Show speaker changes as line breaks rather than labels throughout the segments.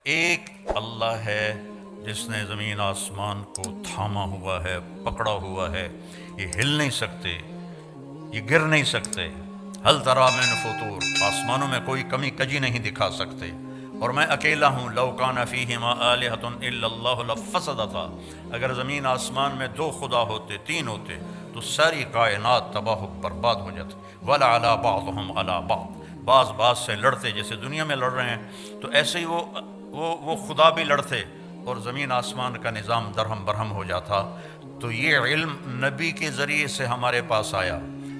ایک اللہ ہے جس نے زمین آسمان کو تھاما ہوا ہے، پکڑا ہوا ہے، یہ ہل نہیں سکتے، یہ گر نہیں سکتے۔ ہل تری من فطور، آسمانوں میں کوئی کمی کجی نہیں دکھا سکتے، اور میں اکیلا ہوں۔ لو کان فیہما آلہۃ الا اللہ لفسدتا، اگر زمین آسمان میں دو خدا ہوتے، تین ہوتے، تو ساری کائنات تباہ و برباد ہو جاتی۔ وَلَعَلَىٰ بَعْضُهُمْ عَلَىٰ بَعْضٍ، بعض سے لڑتے، جیسے دنیا میں لڑ رہے ہیں تو ایسے ہی وہ خدا بھی لڑتے اور زمین آسمان کا نظام درہم برہم ہو جاتا۔ تو یہ علم نبی کے ذریعے سے ہمارے پاس آیا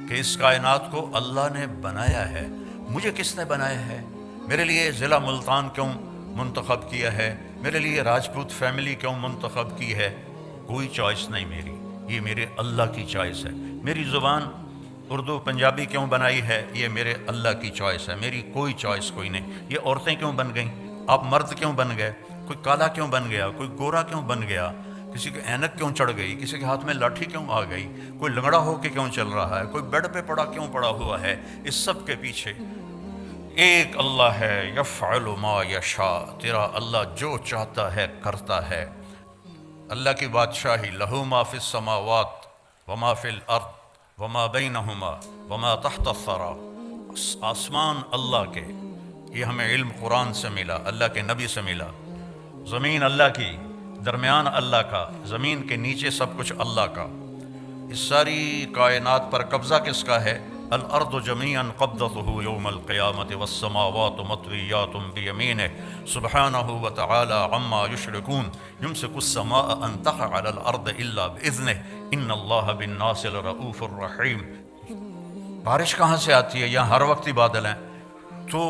کہ اس کائنات کو اللہ نے بنایا ہے۔ مجھے کس نے بنایا ہے؟ میرے لیے ضلع ملتان کیوں منتخب کیا ہے؟ میرے لیے راجپوت فیملی کیوں منتخب کی ہے؟ کوئی چوائس نہیں میری، یہ میرے اللہ کی چوائس ہے۔ میری زبان اردو پنجابی کیوں بنائی ہے؟ یہ میرے اللہ کی چوائس ہے، میری کوئی چوائس کوئی نہیں۔ یہ عورتیں کیوں بن گئیں؟ آپ مرد کیوں بن گئے؟ کوئی کالا کیوں بن گیا؟ کوئی گورا کیوں بن گیا؟ کسی کے اینک کیوں چڑھ گئی؟ کسی کے ہاتھ میں لاٹھی کیوں آ گئی؟ کوئی لنگڑا ہو کے کیوں چل رہا ہے؟ کوئی بیڈ پہ کیوں پڑا ہوا ہے؟ اس سب کے پیچھے ایک اللہ ہے، یفعل ما یشاء، تیرا اللہ جو چاہتا ہے کرتا ہے۔ اللہ کی بادشاہی، لہو ما فی السماوات وما فی الارض وما بینہما وما تحت الثری، آسمان اللہ کے، یہ ہمیں علم قرآن سے ملا، اللہ کے نبی سے ملا۔ زمین اللہ کی، درمیان اللہ کا، زمین کے نیچے سب کچھ اللہ کا۔ اس ساری کائنات پر قبضہ کس کا ہے؟ الارض جميعا قبضته يوم القيامة والسماوات مطويات بيمينه سبحانه وتعالى عما يشركون يمسك السماء ان تقع على الارض الا باذنه ان الله بالناس لرؤوف رحيم۔ بارش کہاں سے آتی ہے؟ یہاں ہر وقت ہی بادل ہیں، تو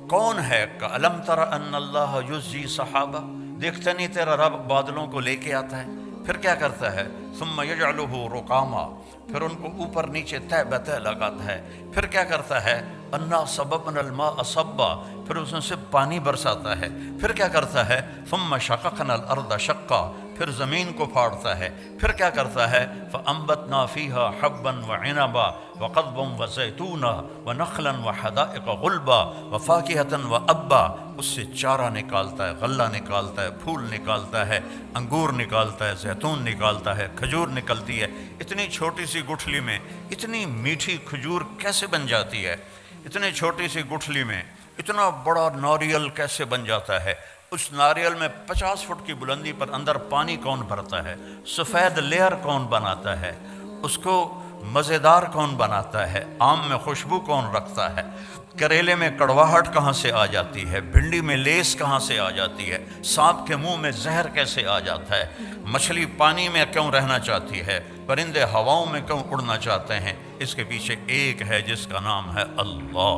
کون ہے؟ الم تر ان اللہ یزجی سحابہ، دیکھتے نہیں تیرا رب بادلوں کو لے کے آتا ہے، پھر کیا کرتا ہے؟ ثم یجعلہ رقاما، پھر ان کو اوپر نیچے تہ بتہ لگاتا ہے، پھر کیا کرتا ہے؟ انا صببنا الماء صبا، پھر اس میں سے پانی برساتا ہے، پھر کیا کرتا ہے؟ ثم شققنا الارض شقا، پھر زمین کو پھاڑتا ہے، پھر کیا کرتا ہے؟ فانبتنا فیہا حبا وعنبا وقضبا وزیتونا ونخلا وحدائق غلبا وفاکہۃ وابا، اس سے چارہ نکالتا ہے، غلہ نکالتا ہے، پھول نکالتا ہے، انگور نکالتا ہے، زیتون نکالتا ہے، کھجور نکلتی ہے۔ اتنی چھوٹی سی گٹھلی میں اتنی میٹھی کھجور کیسے بن جاتی ہے؟ اتنی چھوٹی سی گٹھلی میں اتنا بڑا ناریل کیسے بن جاتا ہے؟ اس ناریل میں 50 فٹ کی بلندی پر اندر پانی کون بھرتا ہے؟ سفید لیئر کون بناتا ہے؟ اس کو مزیدار کون بناتا ہے؟ آم میں خوشبو کون رکھتا ہے؟ کریلے میں کڑواہٹ کہاں سے آ جاتی ہے؟ بھنڈی میں لیس کہاں سے آ جاتی ہے؟ سانپ کے منہ میں زہر کیسے آ جاتا ہے؟ مچھلی پانی میں کیوں رہنا چاہتی ہے؟ پرندے ہواؤں میں کیوں اڑنا چاہتے ہیں؟ اس کے پیچھے ایک ہے جس کا نام ہے اللہ،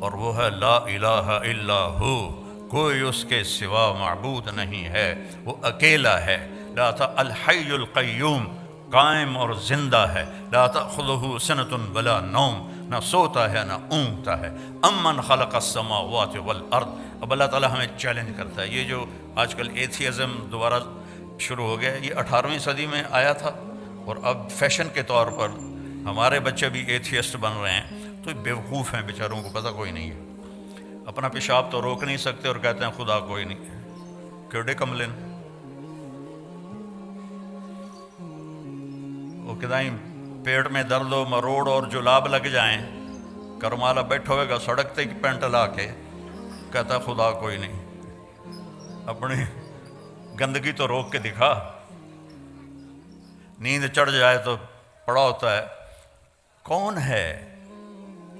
اور وہ ہے لا الہ الا ہو، کوئی اس کے سوا معبود نہیں ہے، وہ اکیلا ہے۔ لا الحی القیوم، قائم اور زندہ ہے۔ لا تأخذہ سنۃ ولا نوم، نہ سوتا ہے نہ اونگتا ہے۔ امن خلق السماوات والارض، اب اللہ تعالیٰ ہمیں چیلنج کرتا ہے۔ یہ جو آج کل ایتھیزم دوبارہ شروع ہو گیا، یہ 18ویں صدی میں آیا تھا، اور اب فیشن کے طور پر ہمارے بچے بھی ایتھیسٹ بن رہے ہیں، تو بیوقوف ہیں بیچاروں کو پتہ کوئی نہیں ہے۔ اپنا پیشاب تو روک نہیں سکتے اور کہتے ہیں خدا کوئی نہیں ہے۔ کیڑے کملن وہ کدائیں پیٹ میں درد و مروڑ اور جلاب لگ جائیں، کرمالا بیٹھا ہوئے گا سڑک تے پینٹ لا کے، کہتا خدا کوئی نہیں۔ اپنی گندگی تو روک کے دکھا۔ نیند چڑھ جائے تو پڑا ہوتا ہے کون ہے؟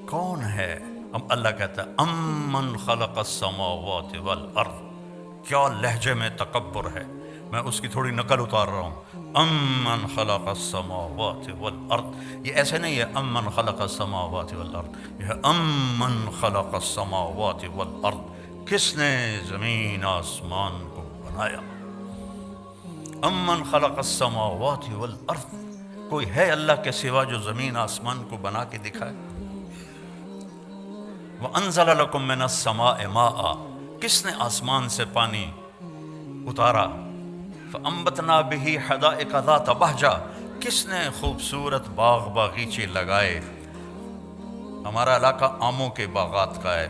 کون ہے؟ اب اللہ کہتا ہے امن خلق السماوات والارض، کیا لہجے میں تکبر ہے، میں اس کی تھوڑی نقل اتار رہا ہوں۔ امن خلق السماوات والارض، یہ ایسے نہیں ہے امن خلق السماوات والارض، یہ ہے امن خلق السماوات والارض، کس نے زمین آسمان کو بنایا؟ امن خلق السماوات والارض، کوئی ہے اللہ کے سوا جو زمین آسمان کو بنا کے دکھائے؟ وَأَنزَلَ لَكُم مِّنَ السَّمَاءِ مَاءً، کس نے آسمان سے پانی اتارا؟ فَأَنبَتْنَا بِهِ حَدَائِقَ ذَاتَ بَهْجَةٍ، کس نے خوبصورت باغ باغیچے لگائے؟ ہمارا علاقہ آموں کے باغات کا ہے،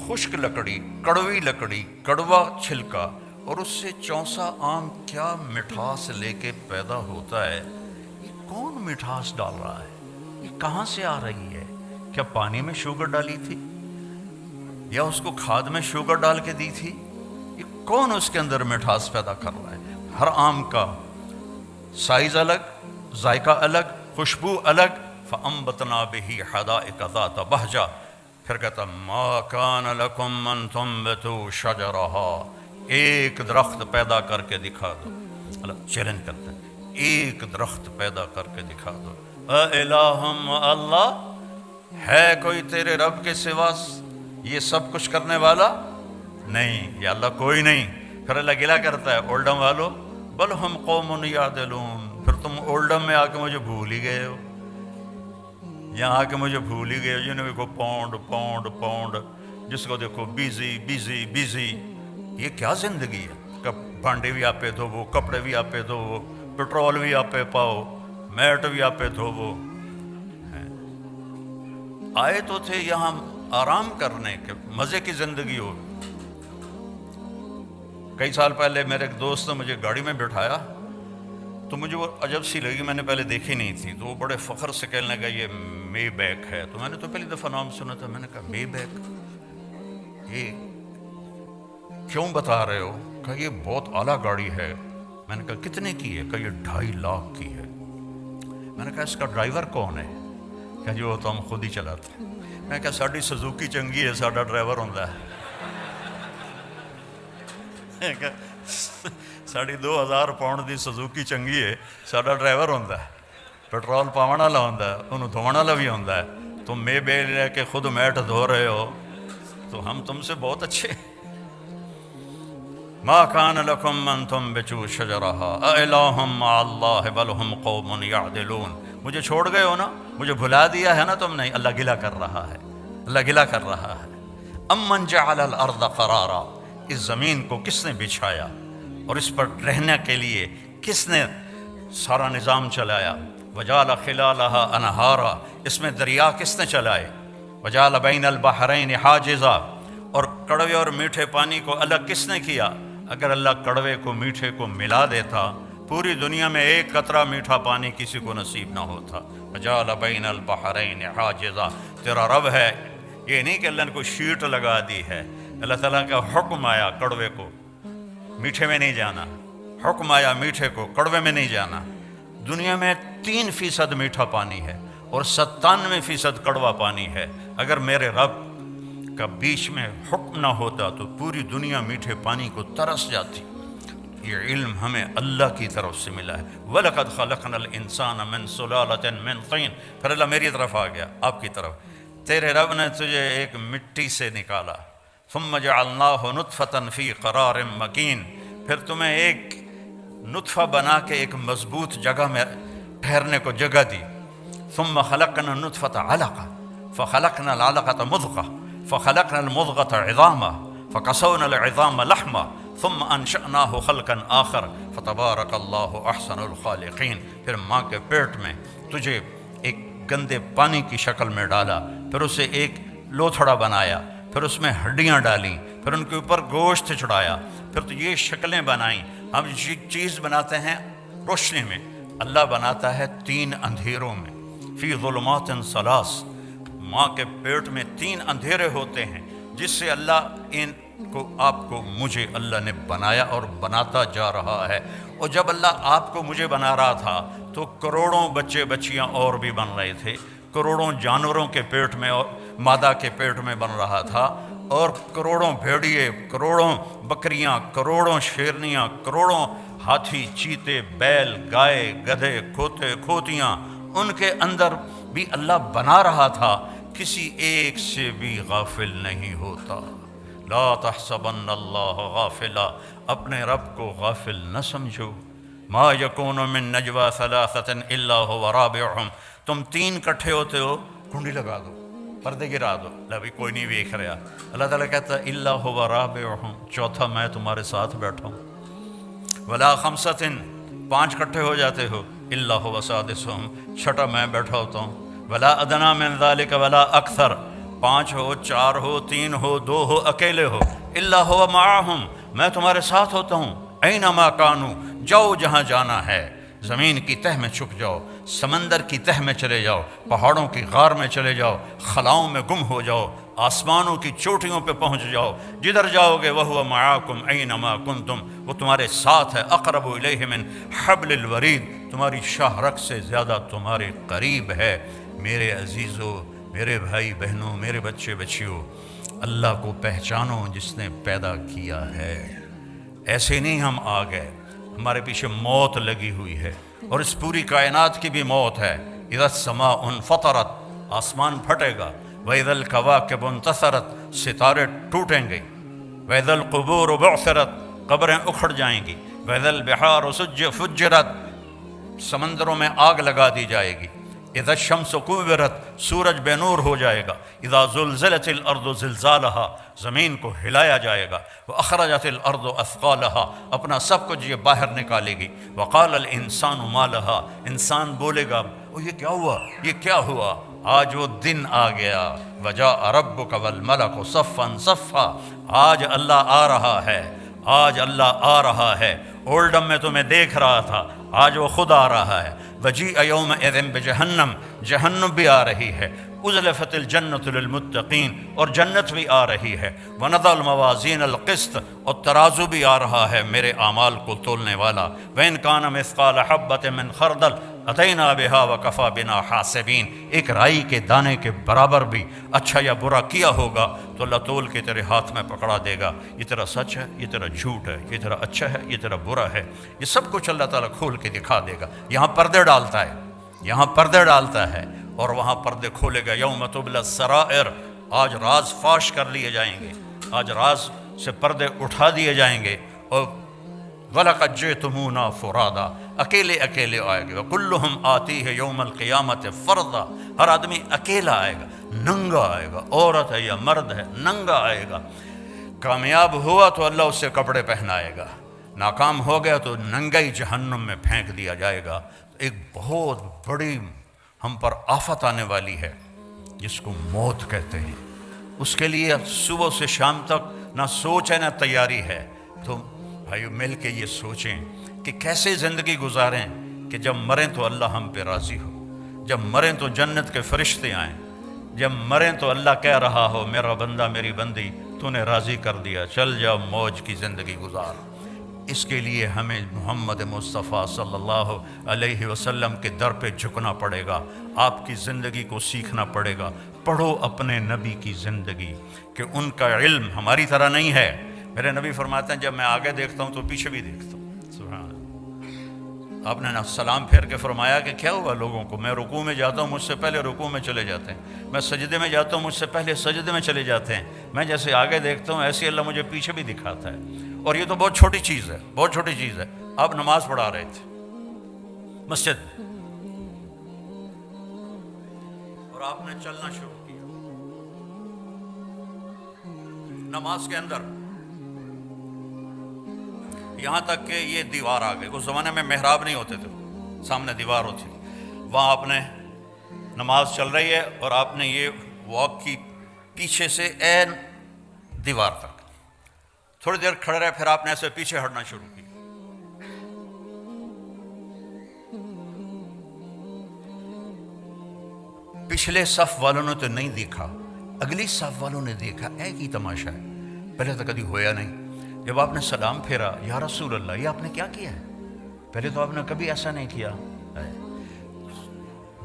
خشک لکڑی، کڑوی لکڑی، کڑوا چھلکا اور اس سے چونسا آم کیا مٹھاس لے کے پیدا ہوتا ہے۔ یہ کون مٹھاس ڈال رہا ہے؟ یہ کہاں سے آ رہی ہے؟ کیا پانی میں شوگر ڈالی تھی یا اس کو کھاد میں شوگر ڈال کے دی تھی؟ یہ کون اس کے اندر مٹھاس پیدا کر رہا ہے؟ ہر آم کا سائز الگ، ذائقہ الگ، خوشبو الگ۔ فَأَنبَتْنَا بِهِ حَدَائِقَ ذَاتَ بَهْجَةٍ، پھر کہتا مَا كَانَ لَكُمْ أَن تُنبِتُوا شَجَرَهَا، ایک درخت پیدا کر کے دکھا دو۔ اللہ چیلنج کرتا ہے، ایک درخت پیدا کر کے دکھا دو۔ اَإِلَٰهٌ، اللہ ہے کوئی تیرے رب کے سوا یہ سب کچھ کرنے والا؟ نہیں، یا اللہ کوئی نہیں۔ پھر اللہ گلہ کرتا ہے اولڈم والو، بل ہم قوم یعدلون، پھر تم اولڈم میں آ کے مجھے بھول ہی گئے ہو، یہاں آ کے مجھے بھول ہی گئے ہو۔ جنہیں دیکھو پاؤنڈ پاؤنڈ پاؤنڈ، جس کو دیکھو بیزی بیزی بیزی۔ یہ کیا زندگی ہے؟ بھانڈے بھی آپ پہ دھوو، کپڑے بھی آپ پہ دھوو، پٹرول بھی آپ پہ پاؤ، میٹ بھی آپ پہ دھوو۔ آئے تو تھے یہاں آرام کرنے کے، مزے کی زندگی ہو۔ کئی سال پہلے میرے ایک دوست نے مجھے گاڑی میں بٹھایا تو مجھے وہ عجب سی لگی، میں نے پہلے دیکھی نہیں تھی، تو وہ بڑے فخر سے کہنے لگا یہ مے بیک ہے۔ تو میں نے تو پہلی دفعہ نام سنا تھا، میں نے کہا مے بیک، یہ کیوں بتا رہے ہو؟ کہا یہ بہت اعلیٰ گاڑی ہے۔ میں نے کہا کتنے کی ہے؟ کہا یہ 2.5 لاکھ کی ہے۔ میں نے کہا اس کا ڈرائیور کون ہے؟ کہا جو تو ہم خود ہی چلاتے ہیں۔ میں کہا ساڑی سزوکی چنگی ہے، ساڑا ڈرائیور ہوندہ ہے۔ ساڑی 2000 پاؤنڈ دی سزوکی چنگی ہے، ساڑا ڈرائیور ہوندہ ہے، پیٹرول پاونا والا ہوندہ ہے، انہوں دھونا والا بھی ہوندہ ہے۔ تم میں بے لے کے خود میٹ دھو رہے ہو تو ہم تم سے بہت اچھے۔ ما کان لکم ان تنبتوا شجرہا اِلٰہٌ مع اللہ بل ہم قوم یعدلون۔ مجھے چھوڑ گئے ہو نا، مجھے بھلا دیا ہے نا تم نے۔ اللہ گلہ کر رہا ہے، اللہ گلہ کر رہا ہے۔ امن جعل الارض قرارا، اس زمین کو کس نے بچھایا اور اس پر رہنے کے لیے کس نے سارا نظام چلایا؟ وجعل خلالہا انہارا، اس میں دریا کس نے چلائے؟ وجعل بین البحرین حاجزا، اور کڑوے اور میٹھے پانی کو الگ کس نے کیا؟ اگر اللہ کڑوے کو میٹھے کو ملا دیتا، پوری دنیا میں ایک قطرہ میٹھا پانی کسی کو نصیب نہ ہوتا۔ وجعل بین البحرین حاجزا، تیرا رب ہے، یہ نہیں کہ اللہ نے کوئی شیٹ لگا دی ہے۔ اللہ تعالیٰ کا حکم آیا کڑوے کو میٹھے میں نہیں جانا، حکم آیا میٹھے کو کڑوے میں نہیں جانا۔ دنیا میں 3% میٹھا پانی ہے اور 97% کڑوا پانی ہے۔ اگر میرے رب کا بیچ میں حکم نہ ہوتا تو پوری دنیا میٹھے پانی کو ترس جاتی۔ یہ علم ہمیں اللہ کی طرف سے ملا ہے۔ وَلَقَدْ خَلَقْنَا الْإِنسَانَ مِنْ سُلَالَةٍ مِنْ طِينٍ، پھر اللہ میری طرف آ گیا، آپ کی طرف۔ تیرے رب نے تجھے ایک مٹی سے نکالا، ثُمَّ جَعَلْنَاهُ نُطْفَةً فِي قَرَارٍ مَكِينٍ، پھر تمہیں ایک نطفہ بنا کے ایک مضبوط جگہ میں ٹھہرنے کو جگہ دی۔ ثُمَّ خَلَقْنَا النُّطْفَةَ عَلَقَةً فَخَلَقْنَا الْعَلَقَةَ مُضْغَةً فخلقنا المضغة عظاما فكسونا العظام لحما ثم انشأناه خلقا آخر فتبارك الله احسن الخالقین۔ پھر ماں کے پیٹ میں تجھے ایک گندے پانی کی شکل میں ڈالا، پھر اسے ایک لوتھڑا بنایا، پھر اس میں ہڈیاں ڈالیں، پھر ان کے اوپر گوشت چڑھایا، پھر تو یہ شکلیں بنائیں۔ ہم چیز بناتے ہیں روشنی میں، اللہ بناتا ہے 3 اندھیروں میں۔ فی ظلمات ثلاث، ماں کے پیٹ میں 3 اندھیرے ہوتے ہیں جس سے اللہ ان کو آپ کو مجھے اللہ نے بنایا اور بناتا جا رہا ہے۔ اور جب اللہ آپ کو مجھے بنا رہا تھا تو کروڑوں بچے بچیاں اور بھی بن رہے تھے، کروڑوں جانوروں کے پیٹ میں اور مادہ کے پیٹ میں بن رہا تھا، اور کروڑوں بھیڑیے، کروڑوں بکریاں، کروڑوں شیرنیاں، کروڑوں ہاتھی، چیتے، بیل، گائے، گدھے، کھوتے، کھوتیاں، ان کے اندر بھی اللہ بنا رہا تھا۔ کسی ایک سے بھی غافل نہیں ہوتا۔ لا تحسبن اللہ غافلا، اپنے رب کو غافل نہ سمجھو۔ ما یکون من نجوا ثلاثۃ الا هو رابعهم، تم 3 کٹھے ہوتے ہو، کنڈی لگا دو، پردے گرا دو، ابھی کوئی نہیں دیکھ رہا۔ اللہ تعالیٰ کہتا ہے الا هو رابعهم، چوتھا میں تمہارے ساتھ بیٹھا ہوں۔ ولا خمسۃ، 5 کٹھے ہو جاتے ہو، الا هو سادسهم، چھٹا میں بیٹھا ہوتا ہوں۔ ولا ادنی من ذلک ولا اکثر، 5 ہو، 4 ہو، 3 ہو، 2 ہو، اکیلے ہو، الا ہوا معاہم، میں تمہارے ساتھ ہوتا ہوں، اینما کانوا، جاؤ جہاں جانا ہے، زمین کی تہ میں چھپ جاؤ، سمندر کی تہ میں چلے جاؤ، پہاڑوں کی غار میں چلے جاؤ، خلاؤں میں گم ہو جاؤ، آسمانوں کی چوٹیوں پہ پہنچ جاؤ، جدھر جاؤ گے وہو معاکم اینما کنتم، وہ تمہارے ساتھ ہے، اقرب الیہ من حبل الورید، تمہاری شاہ رگ سے زیادہ تمہارے قریب ہے۔ میرے عزیزو، میرے بھائی بہنوں، میرے بچے بچیوں، اللہ کو پہچانو جس نے پیدا کیا ہے۔ ایسے نہیں ہم آ گئے، ہمارے پیچھے موت لگی ہوئی ہے، اور اس پوری کائنات کی بھی موت ہے۔ اذا السماء انفطرت، آسمان پھٹے گا، وَإِذَا الْكَوَاكِبُ انتثرت، ستارے ٹوٹیں گے، وَإِذَا الْقُبُورُ بُعْثِرَتْ، قبریں اکھڑ جائیں گی، وَإِذَا الْبِحَارُ فُجِّرَتْ، سمندروں میں آگ لگا دی جائے گی، اذا الشمس کورت، سورج بے نور ہو جائے گا، اذا زلزلت الارض زلزالہا، زمین کو ہلایا جائے گا، واخرجت الارض اثقالہا، اپنا سب کچھ یہ باہر نکالے گی، وقال الانسان ما لہا، انسان بولے گا یہ کیا ہوا، یہ کیا ہوا، آج وہ دن آ گیا، وجاء ربک والملک صفا صفا، آج اللہ آ رہا ہے، آج اللہ آ رہا ہے، اولڈم میں تمہیں دیکھ رہا تھا، آج وہ خود آ رہا ہے، وجیء یومئذ بجہنم، جہنم بھی آ رہی ہے، ازلفت الجنت للمتقین، اور جنت بھی آ رہی ہے، ونضع الموازین القسط، اور ترازو بھی آ رہا ہے میرے اعمال کو تولنے والا، وإن کان مثقال حبۃ من خردل اتینا بہا وکفی بنا حاسبین، ایک رائی کے دانے کے برابر بھی اچھا یا برا کیا ہوگا تو اللہ تول کے تیرے ہاتھ میں پکڑا دے گا، یہ تیرا سچ ہے، یہ تیرا جھوٹ ہے، یہ تیرا اچھا ہے، یہ تیرا برا ہے، یہ سب کچھ اللہ تعالیٰ کھول کے دکھا دے گا۔ یہاں پردے ڈالتا ہے، یہاں پردے ڈالتا ہے، اور وہاں پردے کھولے گا، یوم تبلی السرائر، آج راز فاش کر لیے جائیں گے، آج راز سے پردے اٹھا دیے جائیں گے، اور وَلَقَدْ جِئْتُمُونَا فُرَادًا، اکیلے اکیلے آئے گا، وَكُلُّهُمْ آتِيهِ يَوْمَ الْقِيَامَةِ فَرْدًا، ہر آدمی اکیلا آئے گا، ننگا آئے گا، عورت ہے یا مرد ہے، ننگا آئے گا، کامیاب ہوا تو اللہ اس سے کپڑے پہنائے گا، ناکام ہو گیا تو ننگا ہی جہنم میں پھینک دیا جائے گا۔ ایک بہت بڑی ہم پر آفت آنے والی ہے جس کو موت کہتے ہیں، اس کے لیے صبح سے شام تک نہ سوچ ہے نہ تیاری ہے۔ تو بھائیو مل کے یہ سوچیں کہ کیسے زندگی گزاریں کہ جب مریں تو اللہ ہم پہ راضی ہو، جب مریں تو جنت کے فرشتے آئیں، جب مریں تو اللہ کہہ رہا ہو میرا بندہ میری بندی تو نے راضی کر دیا، چل جاؤ موج کی زندگی گزار۔ اس کے لیے ہمیں محمد مصطفیٰ صلی اللہ علیہ وسلم کے در پہ جھکنا پڑے گا، آپ کی زندگی کو سیکھنا پڑے گا۔ پڑھو اپنے نبی کی زندگی کہ ان کا علم ہماری طرح نہیں ہے۔ میرے نبی فرماتے ہیں جب میں آگے دیکھتا ہوں تو پیچھے بھی دیکھتا ہوں، سبحان اللہ۔ آپ نے سلام پھیر کے فرمایا کہ کیا ہوا لوگوں کو، میں رکوع میں جاتا ہوں مجھ سے پہلے رکوع میں چلے جاتے ہیں، میں سجدے میں جاتا ہوں مجھ سے پہلے سجدے میں چلے جاتے ہیں، میں جیسے آگے دیکھتا ہوں ایسے اللہ مجھے پیچھے بھی دکھاتا ہے۔ اور یہ تو بہت چھوٹی چیز ہے، بہت چھوٹی چیز ہے۔ آپ نماز پڑھا رہے تھے مسجد میں اور آپ نے چلنا شروع کیا نماز کے اندر، یہاں تک کہ یہ دیوار آ گئی۔ اس زمانے میں محراب نہیں ہوتے تھے، سامنے دیوار ہوتی تھی، وہاں آپ نے نماز چل رہی ہے اور آپ نے یہ واک کی پیچھے سے این دیوار تک، تھوڑی دیر کھڑے رہے، پھر آپ نے ایسے پیچھے ہٹنا شروع کیا۔ پچھلے صف والوں نے تو نہیں دیکھا، اگلی صف والوں نے دیکھا، ایک ہی تماشا ہے، پہلے تو کبھی ہویا نہیں۔ جب آپ نے سلام پھیرا، یا رسول اللہ یہ آپ نے کیا کیا ہے، پہلے تو آپ نے کبھی ایسا نہیں کیا۔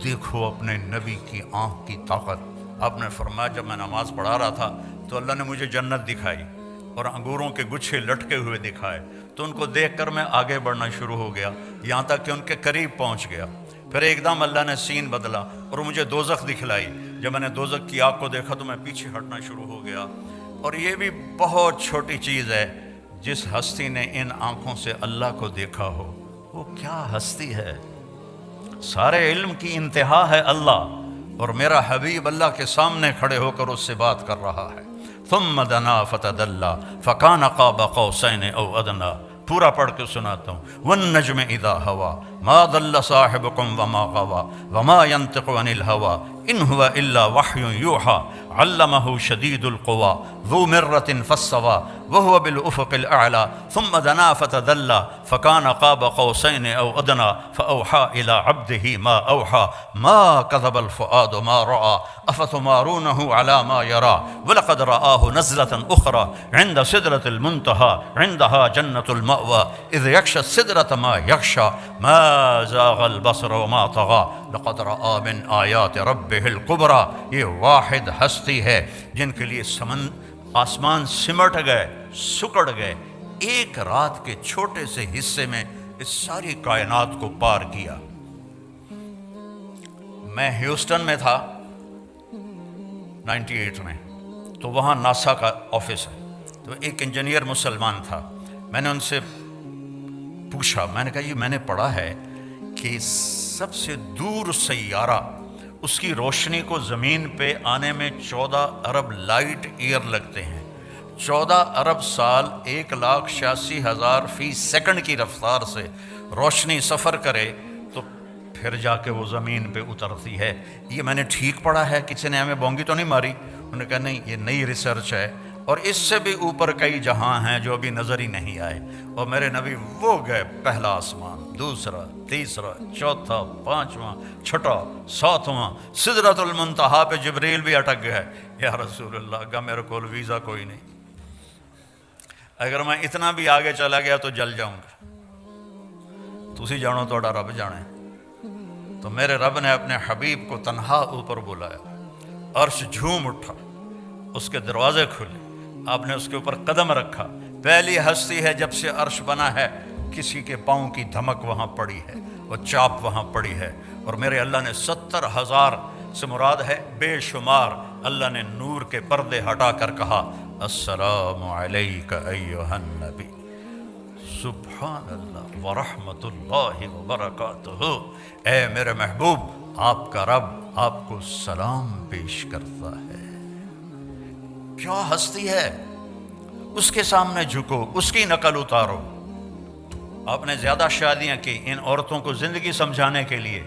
دیکھو اپنے نبی کی آنکھ کی طاقت۔ آپ نے فرمایا جب میں نماز پڑھا رہا تھا تو اللہ نے مجھے جنت دکھائی اور انگوروں کے گچھے لٹکے ہوئے دکھائے، تو ان کو دیکھ کر میں آگے بڑھنا شروع ہو گیا، یہاں تک کہ ان کے قریب پہنچ گیا۔ پھر ایک دم اللہ نے سین بدلا اور مجھے دوزخ دکھلائی۔ جب میں نے دوزخ کی آگ کو دیکھا تو میں پیچھے ہٹنا شروع ہو گیا۔ اور یہ بھی بہت چھوٹی چیز ہے، جس ہستی نے ان آنکھوں سے اللہ کو دیکھا ہو وہ کیا ہستی ہے۔ سارے علم کی انتہا ہے اللہ، اور میرا حبیب اللہ کے سامنے کھڑے ہو کر اس سے بات کر رہا ہے۔ ثم دنا فتدلى فكان قاب قوسين او ادنى، پورا پڑھ کے سناتا ہوں۔ والنجم اذا هوى ما ضل صاحبكم وما غوى وما ينطق عن الهوى ان هو الا وحی یوحی علمہ شدید القوی ذو مرۃ فاستوی وهو بالافق الاعلی ثم دنا فتدلی فکان قاب قوسین او ادنی فاوحی الی عبده ما اوحی ما کذب الفؤاد ما رأى افتمارونه على ما يرى ولقد رآه نزلة اخرى عند سدرة المنتهى عندها جنة المأوى اذ يغشى السدرة ما يغشى ما زاغ البصر وما طغى لقد رآ من آیات ربہ الکبریٰ. یہ واحد ہستی ہے جن کے لیے آسمان سمٹ گئے، سکڑ گئے، ایک رات کے چھوٹے سے حصے میں اس ساری کائنات کو پار کیا. میں ہیوسٹن میں تھا 98 میں، تو وہاں ناسا کا آفس ہے، تو ایک انجینئر مسلمان تھا. میں نے ان سے پوچھا، میں نے کہا یہ میں نے پڑھا ہے کہ سب سے دور سیارہ اس کی روشنی کو زمین پہ آنے میں 14 ارب لائٹ ایئر لگتے ہیں. 14 ارب سال 1,86,000 فی سیکنڈ کی رفتار سے روشنی سفر کرے تو پھر جا کے وہ زمین پہ اترتی ہے. یہ میں نے ٹھیک پڑھا ہے؟ کسی نے ہمیں بونگی تو نہیں ماری؟ انہوں نے کہا نہیں، یہ نئی ریسرچ ہے اور اس سے بھی اوپر کئی جہاں ہیں جو ابھی نظر ہی نہیں آئے. اور میرے نبی وہ گئے پہلا آسمان، دوسرا، تیسرا، چوتھا، پانچواں، چھٹا، ساتواں، سدرۃ المنتہا پہ جبریل بھی اٹک گئے. یا رسول اللہ کا میرے کول ویزا کوئی نہیں، اگر میں اتنا بھی آگے چلا گیا تو جل جاؤں گا. تسی جانو توڑا رب جانے. تو میرے رب نے اپنے حبیب کو تنہا اوپر بلایا، عرش جھوم اٹھا، اس کے دروازے کھلے، آپ نے اس کے اوپر قدم رکھا. پہلی ہستی ہے جب سے عرش بنا ہے کسی کے پاؤں کی دھمک وہاں پڑی ہے، وہ چاپ وہاں پڑی ہے. اور میرے اللہ نے 70,000 سے مراد ہے بے شمار، اللہ نے نور کے پردے ہٹا کر کہا السلام علیک ایھا النبی سبحان اللہ ورحمۃ اللہ وبرکاتہ. اے میرے محبوب، آپ کا رب آپ کو سلام پیش کرتا ہے. کیا ہستی ہے، اس کے سامنے جھکو، اس کی نقل اتارو. آپ نے زیادہ شادیاں کی ان عورتوں کو زندگی سمجھانے کے لیے.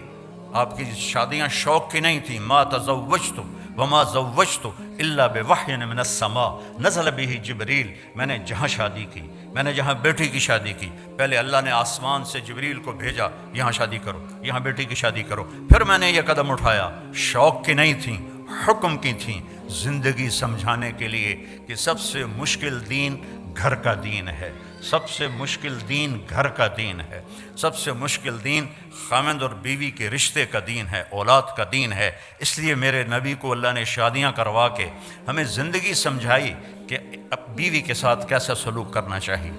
آپ کی شادیاں شوق کی نہیں تھیں. ما تزوجت وما زوجت الا بوحی من السماء نزل به جبریل. میں نے جہاں شادی کی، میں نے جہاں بیٹی کی شادی کی، پہلے اللہ نے آسمان سے جبریل کو بھیجا، یہاں شادی کرو، یہاں بیٹی کی شادی کرو. پھر میں نے یہ قدم اٹھایا. شوق کی نہیں تھیں، حکم کی تھیں، زندگی سمجھانے کے لیے کہ سب سے مشکل دین گھر کا دین ہے. سب سے مشکل دین گھر کا دین ہے. سب سے مشکل دین خاوند اور بیوی کے رشتے کا دین ہے، اولاد کا دین ہے. اس لیے میرے نبی کو اللہ نے شادیاں کروا کے ہمیں زندگی سمجھائی کہ بیوی کے ساتھ کیسا سلوک کرنا چاہیے.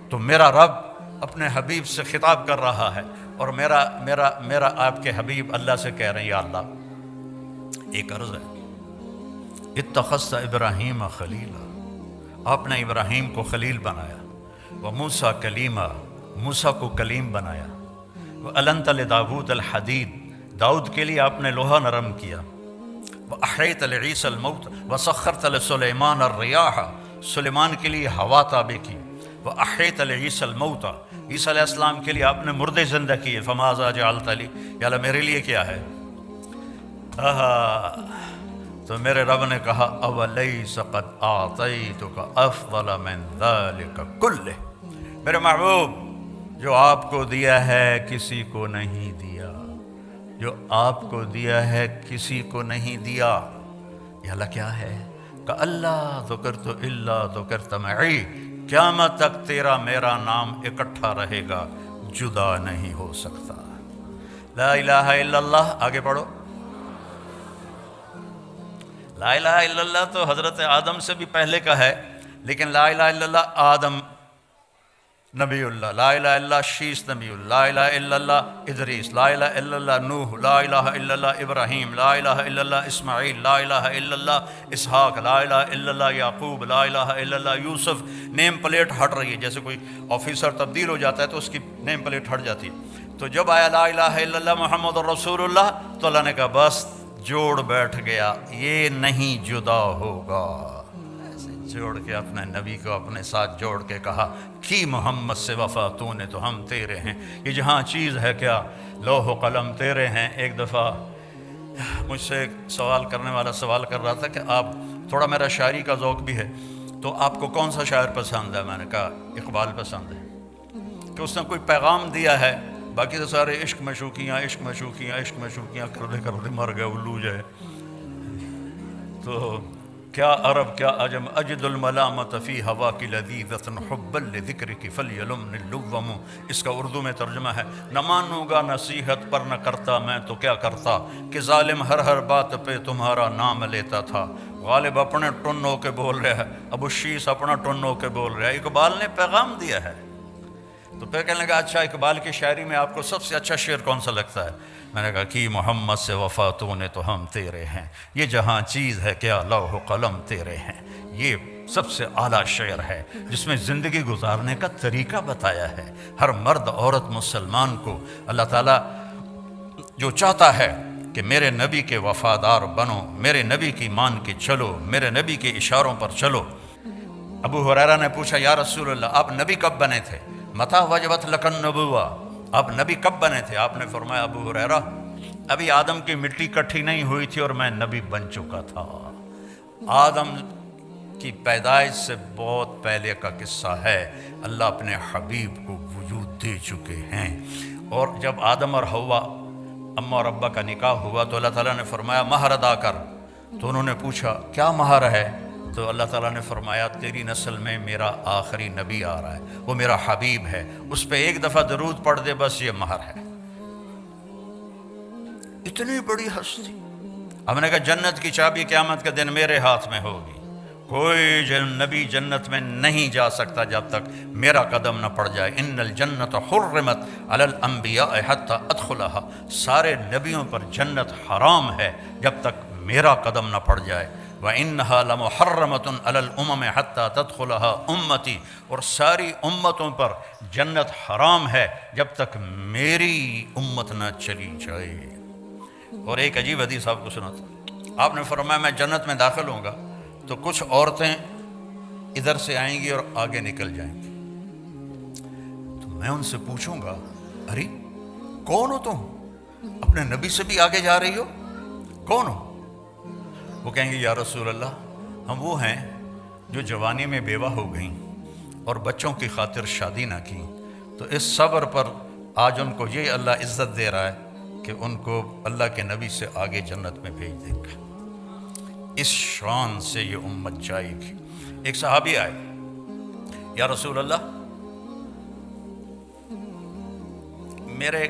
تو میرا رب اپنے حبیب سے خطاب کر رہا ہے، اور میرا آپ کے حبیب اللہ سے کہہ رہے ہیں یا اللہ ایک عرض ہے. اتخذت ابراہیم خلیلا، آپ نے ابراہیم کو خلیل بنایا. وموسیٰ کلیما، موسیٰ کو کلیم بنایا. وَأَلَنْتَ لِدَاوُودَ الْحَدِيدَ، داؤد کے لیے آپ نے لوہا نرم کیا. وَأَحْيَيْتَ لِعِيسَى الْمَوْتَ وَسَخَّرْتَ لِسُلَيْمَانَ الرِّيَاحَ، سلیمان کے لیے ہوا تابع کی. وَأَحْيَيْتَ لِعِيسَى الْمَوْتَ، عیسیٰ علیہ السلام کے لیے آپ نے مردے زندہ کیے. فَمَاذَا جَعَلْتَ لِي، یا اللہ میرے لیے کیا ہے؟ تو میرے رب نے کہا اَوَلَيْسَ قَدْ أَعْطَيْتُكَ أَفْضَلَ مِنْ ذَلِكَ كُلِّهِ. میرے محبوب، جو آپ کو دیا ہے کسی کو نہیں دیا، جو آپ کو دیا ہے کسی کو نہیں دیا. یا اللہ کیا ہے؟ کہ اللہ ذکرت الا ذکرت معی، قیامت تک تیرا میرا نام اکٹھا رہے گا، جدا نہیں ہو سکتا. لا الہ الا اللہ، آگے پڑھو. لا الہ الا اللہ تو حضرت آدم سے بھی پہلے کا ہے، لیکن لا الہ الا اللہ آدم نبی اللہ، لا الہ الا اللہ شیس نبی اللہ، لا الہ الا اللہ ادریس، لا الہ الا اللہ نوح، لا الہ الا اللہ ابراہیم، لا الہ الا اللہ اسماعیل، لا الہ الا اللہ اسحاق، لا الہ الا اللہ یعقوب، لا الہ الا اللہ یوسف. نیم پلیٹ ہٹ رہی ہے، جیسے کوئی آفیسر تبدیل ہو جاتا ہے تو اس کی نیم پلیٹ ہٹ جاتی ہے. تو جب آیا لا الہ الا اللہ محمد رسول اللہ تو اللہ نے کہا بس جوڑ بیٹھ گیا، یہ نہیں جدا ہوگا. جوڑ کے اپنے نبی کو اپنے ساتھ جوڑ کے کہا کی محمد سے وفا تو نے تو ہم تیرے ہیں. یہ جہاں چیز ہے کیا، لوح و قلم تیرے ہیں. ایک دفعہ مجھ سے ایک سوال کرنے والا سوال کر رہا تھا کہ آپ تھوڑا، میرا شاعری کا ذوق بھی ہے، تو آپ کو کون سا شاعر پسند ہے؟ میں نے کہا اقبال پسند ہے، کہ اس نے کوئی پیغام دیا ہے، باقی تو سارے عشق مشوقیاں عشق مشوقیاں عشق مشوقیاں کرتے مر گئے الو جائے۔ تو کیا عرب کیا عجم اجد الملامت فی ہوا کی لذیذۃ حبا لذکرک فلیلمنی اللوم، اس کا اردو میں ترجمہ ہے، نہ مانوں گا نصیحت پر نہ کرتا میں تو کیا کرتا، کہ ظالم ہر بات پہ تمہارا نام لیتا تھا۔ غالب اپنے ٹن ہو کے بول رہا ہے، ابو شیس اپنا ٹن ہو کے بول رہا ہے، اقبال نے پیغام دیا ہے۔ تو پھر کہنے لگا اچھا اقبال کی شاعری میں آپ کو سب سے اچھا شعر کون سا لگتا ہے؟ میں نے کہا کہ محمد سے وفا تو نے تو ہم تیرے ہیں، یہ جہاں چیز ہے کیا لوح و قلم تیرے ہیں۔ یہ سب سے اعلیٰ شعر ہے جس میں زندگی گزارنے کا طریقہ بتایا ہے۔ ہر مرد عورت مسلمان کو اللہ تعالیٰ جو چاہتا ہے کہ میرے نبی کے وفادار بنو، میرے نبی کی مان کے چلو، میرے نبی کے اشاروں پر چلو۔ ابو ہریرہ نے پوچھا یا رسول اللہ آپ نبی کب بنے تھے؟ متی وجبت لک النبوہ، آپ نبی کب بنے تھے؟ آپ نے فرمایا ابو ہریرہ ابھی آدم کی مٹی کٹھی نہیں ہوئی تھی اور میں نبی بن چکا تھا۔ آدم کی پیدائش سے بہت پہلے کا قصہ ہے، اللہ اپنے حبیب کو وجود دے چکے ہیں۔ اور جب آدم اور حوا اماں اور ابا کا نکاح ہوا تو اللہ تعالیٰ نے فرمایا مہر ادا کر، تو انہوں نے پوچھا کیا مہر ہے؟ تو اللہ تعالیٰ نے فرمایا تیری نسل میں میرا آخری نبی آ رہا ہے، وہ میرا حبیب ہے، اس پہ ایک دفعہ درود پڑھ دے بس یہ مہر ہے۔ اتنی بڑی ہستی۔ ہم نے کہا جنت کی چابی قیامت کے دن میرے ہاتھ میں ہوگی، کوئی نبی جنت میں نہیں جا سکتا جب تک میرا قدم نہ پڑ جائے۔ ان الجنت حرمت علی الانبیاء حتی ادخلها، سارے نبیوں پر جنت حرام ہے جب تک میرا قدم نہ پڑ جائے۔ وَإِنَّهَا لَمُحَرَّمَةٌ عَلَى الْأُمَمِ حَتَّى تَدْخُلَهَا أُمَّتِي، اور ساری امتوں پر جنت حرام ہے جب تک میری امت نہ چلی جائے۔ اور ایک عجیب حدیث آپ کو سناتا، آپ نے فرمایا میں جنت میں داخل ہوں گا تو کچھ عورتیں ادھر سے آئیں گی اور آگے نکل جائیں گی، تو میں ان سے پوچھوں گا ارے کون ہو تم؟ اپنے نبی سے بھی آگے جا رہی ہو، کون ہو؟ وہ کہیں گے یا رسول اللہ ہم وہ ہیں جو جوانی میں بیوہ ہو گئیں اور بچوں کی خاطر شادی نہ کی، تو اس صبر پر آج ان کو یہ اللہ عزت دے رہا ہے کہ ان کو اللہ کے نبی سے آگے جنت میں بھیج دے گا۔ اس شان سے یہ امت جائے گی۔ ایک صحابی آئے، یا رسول اللہ میرے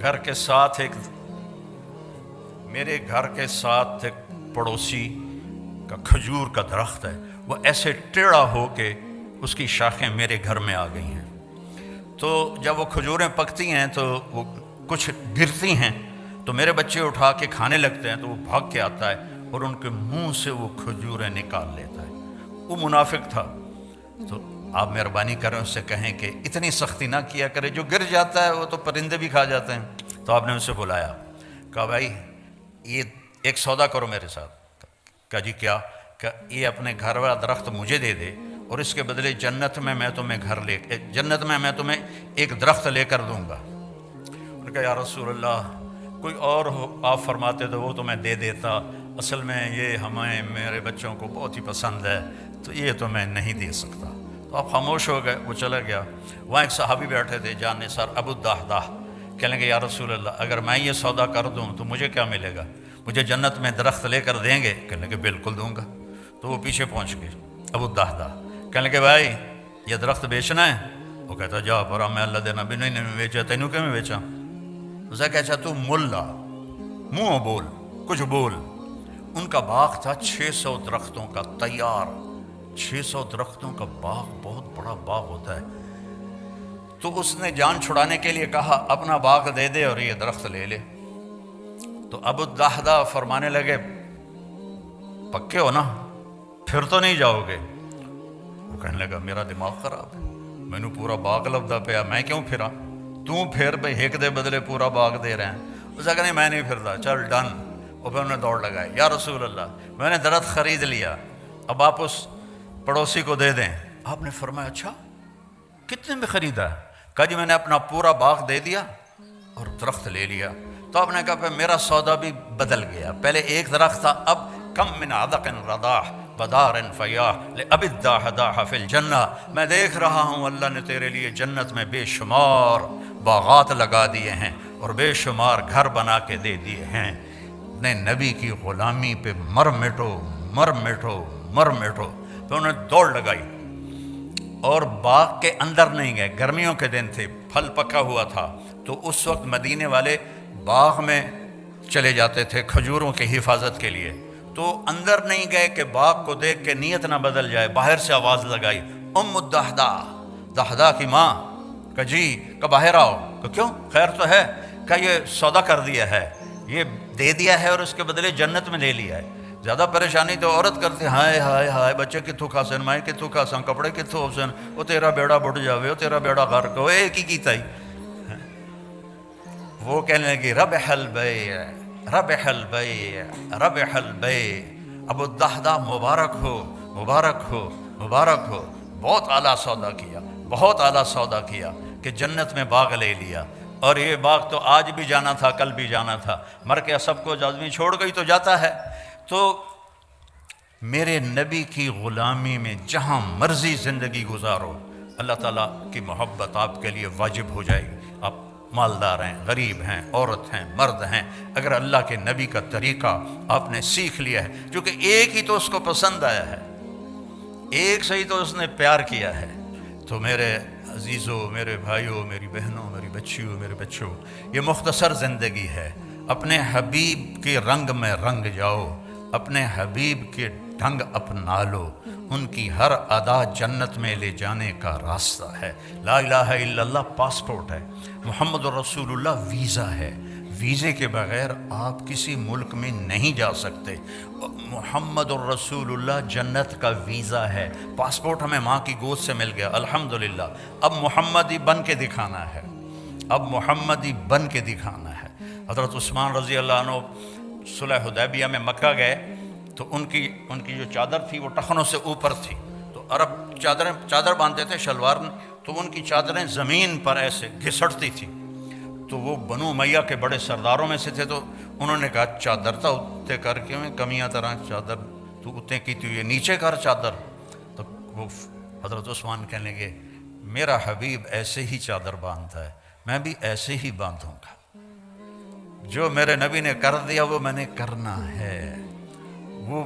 گھر کے ساتھ ایک پڑوسی کا کھجور کا درخت ہے، وہ ایسے ٹیڑھا ہو کے اس کی شاخیں میرے گھر میں آ گئی ہیں، تو جب وہ کھجوریں پکتی ہیں تو وہ کچھ گرتی ہیں تو میرے بچے اٹھا کے کھانے لگتے ہیں، تو وہ بھاگ کے آتا ہے اور ان کے منہ سے وہ کھجوریں نکال لیتا ہے۔ وہ منافق تھا، تو آپ مہربانی کریں اس سے کہیں کہ اتنی سختی نہ کیا کرے، جو گر جاتا ہے وہ تو پرندے بھی کھا جاتے ہیں۔ تو آپ نے اسے بلایا، کہا بھائی یہ ایک سودا کرو میرے ساتھ۔ کہا جی کیا؟ کہ یہ اپنے گھر والا درخت مجھے دے دے اور اس کے بدلے جنت میں میں تمہیں ایک درخت لے کر دوں گا۔ انہوں نے کہا یا رسول اللہ کوئی اور ہو آپ فرماتے تو وہ تو میں دے دیتا، اصل میں یہ میرے بچوں کو بہت ہی پسند ہے تو یہ تو میں نہیں دے سکتا۔ تو آپ خاموش ہو گئے، وہ چلا گیا۔ وہاں ایک صحابی بیٹھے تھے جان نثار ابو الدحداح، کہنے لگے یا رسول اللہ اگر میں یہ سودا کر دوں تو مجھے کیا ملے گا؟ مجھے جنت میں درخت لے کر دیں گے؟ کہنے لگے بالکل دوں گا۔ تو وہ پیچھے پہنچ گئے ابو الدحداح، کہنے لگے بھائی یہ درخت بیچنا ہے؟ وہ کہتا جا پر میں اللہ دے نبی نے بیچا، تینوں کیوں میں بیچا؟ اسے کہا تو ملا منہ بول کچھ بول۔ ان کا باغ تھا 600 درختوں کا تیار، 600 درختوں کا باغ بہت بڑا باغ ہوتا ہے۔ تو اس نے جان چھڑانے کے لیے کہا اپنا باغ دے دے اور یہ درخت لے لے۔ تو ابو الدحداح فرمانے لگے پکے ہو نا، پھر تو نہیں جاؤ گے؟ وہ کہنے لگا میرا دماغ خراب ہے، میں نے پورا باغ لبدا پیا، میں کیوں پھرا؟ تو پھر بھائی ایک دے بدلے پورا باغ دے رہے ہیں۔ اس نے کہا نہیں میں نہیں پھرتا، چل ڈن۔ اور پھر انہوں نے دوڑ لگائی، یا رسول اللہ میں نے درخت خرید لیا، اب آپ اس پڑوسی کو دے دیں۔ آپ نے فرمایا اچھا کتنے میں خریدا؟ کہا جی میں نے اپنا پورا باغ دے دیا اور درخت لے لیا۔ تو آپ نے کہا پھر میرا سودا بھی بدل گیا، پہلے ایک درخت تھا، اب کم من عدق رداح بدار فیاح لأبی الداح داح فی الجنہ، میں دیکھ رہا ہوں اللہ نے تیرے لیے جنت میں بے شمار باغات لگا دیے ہیں اور بے شمار گھر بنا کے دے دیے ہیں، اپنے نبی کی غلامی پہ مر مٹو مر مٹو مر مٹو۔ تو انہوں نے دوڑ لگائی اور باغ کے اندر نہیں گئے، گرمیوں کے دن تھے، پھل پکا ہوا تھا، تو اس وقت مدینے والے باغ میں چلے جاتے تھے کھجوروں کی حفاظت کے لیے، تو اندر نہیں گئے کہ باغ کو دیکھ کے نیت نہ بدل جائے، باہر سے آواز لگائی ام الدحدہ، دحدہ کی ماں، کہ جی کہ باہر آؤ، کہ کیوں خیر تو ہے، کہ یہ سودا کر دیا ہے، یہ دے دیا ہے اور اس کے بدلے جنت میں لے لیا ہے۔ زیادہ پریشانی تو عورت کرتی، ہائے ہائے ہائے بچے کتوں کھاسن، مائیں کتوں کھاسن، کپڑے کتوں ہوسن، وہ تیرا بیڑا بڑھ جاوے، وہ تیرا بیڑا غرق ہو، ایک ہی کیتا ہی۔ وہ کہنے لگی ربح البیع ربح البیع ربح البیع، ابو الدحدہ مبارک ہو مبارک ہو مبارک ہو، بہت اعلیٰ سودا کیا، بہت اعلیٰ سودا کیا کہ جنت میں باغ لے لیا، اور یہ باغ تو آج بھی جانا تھا، کل بھی جانا تھا، مر کے سب کو آدمی چھوڑ گئی تو جاتا ہے۔ تو میرے نبی کی غلامی میں جہاں مرضی زندگی گزارو، اللہ تعالیٰ کی محبت آپ کے لیے واجب ہو جائے گی۔ آپ مالدار ہیں، غریب ہیں، عورت ہیں، مرد ہیں، اگر اللہ کے نبی کا طریقہ آپ نے سیکھ لیا ہے، کیونکہ ایک ہی تو اس کو پسند آیا ہے، ایک سے ہی تو اس نے پیار کیا ہے۔ تو میرے عزیزوں، میرے بھائیوں، میری بہنوں، میری بچیوں، میرے بچوں، یہ مختصر زندگی ہے، اپنے حبیب کے رنگ میں رنگ جاؤ، اپنے حبیب کے ڈھنگ اپنا لو، ان کی ہر ادا جنت میں لے جانے کا راستہ ہے۔ لا الہ الا اللہ پاسپورٹ ہے، محمد رسول اللہ ویزا ہے، ویزے کے بغیر آپ کسی ملک میں نہیں جا سکتے۔ محمد الرسول اللہ جنت کا ویزا ہے، پاسپورٹ ہمیں ماں کی گود سے مل گیا الحمدللہ، اب محمدی بن کے دکھانا ہے، اب محمدی بن کے دکھانا ہے۔ حضرت عثمان رضی اللہ عنہ صلح حدیبیہ میں مکہ گئے تو ان کی جو چادر تھی وہ ٹخنوں سے اوپر تھی، تو عرب چادر باندھتے تھے شلوار، تو ان کی چادریں زمین پر ایسے گھسٹتی تھی، تو وہ بنو امیہ کے بڑے سرداروں میں سے تھے، تو انہوں نے کہا چادر تھا اتنے کر کے میں کمیاں طرح چادر تو اتنے کی تو یہ نیچے کر چادر۔ تو وہ حضرت عثمان کہنے لگے میرا حبیب ایسے ہی چادر باندھتا ہے، میں بھی ایسے ہی باندھوں گا، جو میرے نبی نے کر دیا وہ میں نے کرنا ہے، وہ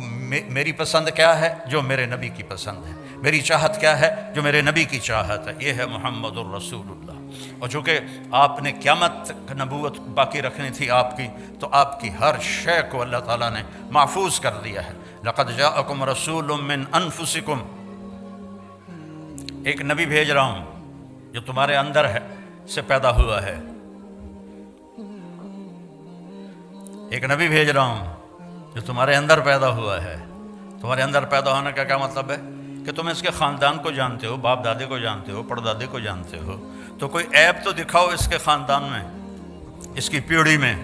میری پسند کیا ہے جو میرے نبی کی پسند ہے، میری چاہت کیا ہے جو میرے نبی کی چاہت ہے، یہ ہے محمد الرسول اللہ۔ اور چونکہ آپ نے قیامت تک نبوت باقی رکھنی تھی آپ کی، تو آپ کی ہر شے کو اللہ تعالیٰ نے محفوظ کر دیا ہے۔ لقد جاءکم رسول من انفسکم، ایک نبی بھیج رہا ہوں جو تمہارے اندر ہے سے پیدا ہوا ہے، ایک نبی بھیج رہا ہوں جو تمہارے اندر پیدا ہوا ہے۔ تمہارے اندر پیدا ہونے کا کیا مطلب ہے؟ کہ تم اس کے خاندان کو جانتے ہو، باپ دادے کو جانتے ہو، پردادے کو جانتے ہو، تو کوئی عیب تو دکھاؤ اس کے خاندان میں، اس کی پیڑھی میں۔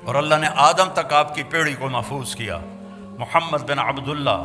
اور اللہ نے آدم تک آپ کی پیڑھی کو محفوظ کیا۔ محمد بن عبداللہ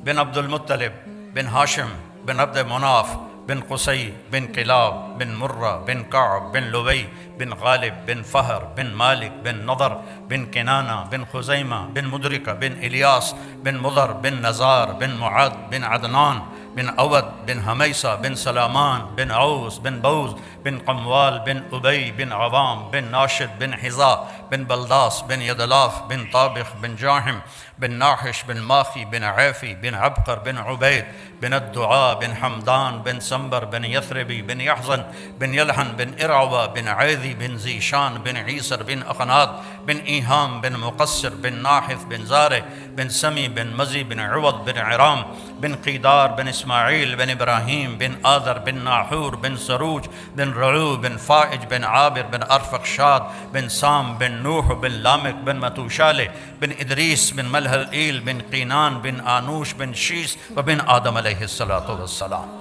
بن عبد المطلب بن ہاشم بن عبد مناف بن قصی بن کلاب بن مرہ بن کعب بن لبی بن غالب بن فہر بن مالک بن نضر بن کنانہ بن خزیمہ بن مدرکہ بن الیاس بن مضر بن نزار بن معد بن عدنان بن اود بن حمیسہ بن سلامان بن عوس بن بوز بن قموال بن ابی بن عوام بن ناشد بن حذا بن بلداس بن یدلاف بن طابخ بن جاحم بن ناحش بن ماخی بن عیفی بن عبقر بن عبید بن الدعاء بن حمدان بن سنبر بن یثربی بن یحزن بن یلحن بن ارعوہ بن عیدی بن زیشان بن عیسر بن اقناد بن ایہام بن مقصر بن ناحف بن زارع بن سمی بن مزی بن عوض بن عرام بن قیدار بن اسماعیل بن ابراہیم بن آذر بن ناحور بن سروج بن رعو بن فائج بن عابر بن ارفقشاد بن سام بن نوح بن لامک بن متوشالہ بن ادریس بن ملحلئیل بن قینان بن آنوش بن شیس و بن آدم علیہ السلام۔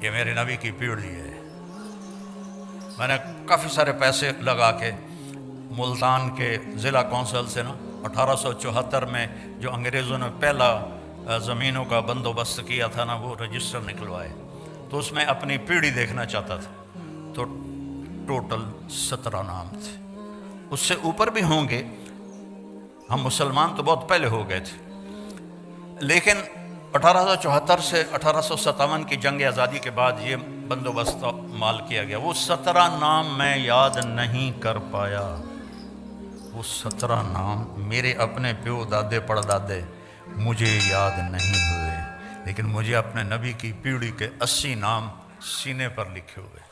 یہ میرے نبی کی پیڑھی ہے۔ میں نے کافی سارے پیسے لگا کے ملتان کے ضلع کونسل سے 1874 میں جو انگریزوں نے پہلا زمینوں کا بندوبست کیا تھا وہ رجسٹر نکلوائے، تو اس میں اپنی پیڑھی دیکھنا چاہتا تھا، تو ٹوٹل 17 نام تھے. اس سے اوپر بھی ہوں گے، ہم مسلمان تو بہت پہلے ہو گئے تھے، لیکن 1874 سے 1857 کی جنگ آزادی کے بعد یہ بندوبست مال کیا گیا. وہ 17 نام میں یاد نہیں کر پایا. وہ 17 نام میرے اپنے پیو دادے پڑدادے مجھے یاد نہیں ہوئے، لیکن مجھے اپنے نبی کی پیڑھی کے 80 نام سینے پر لکھے ہوئے.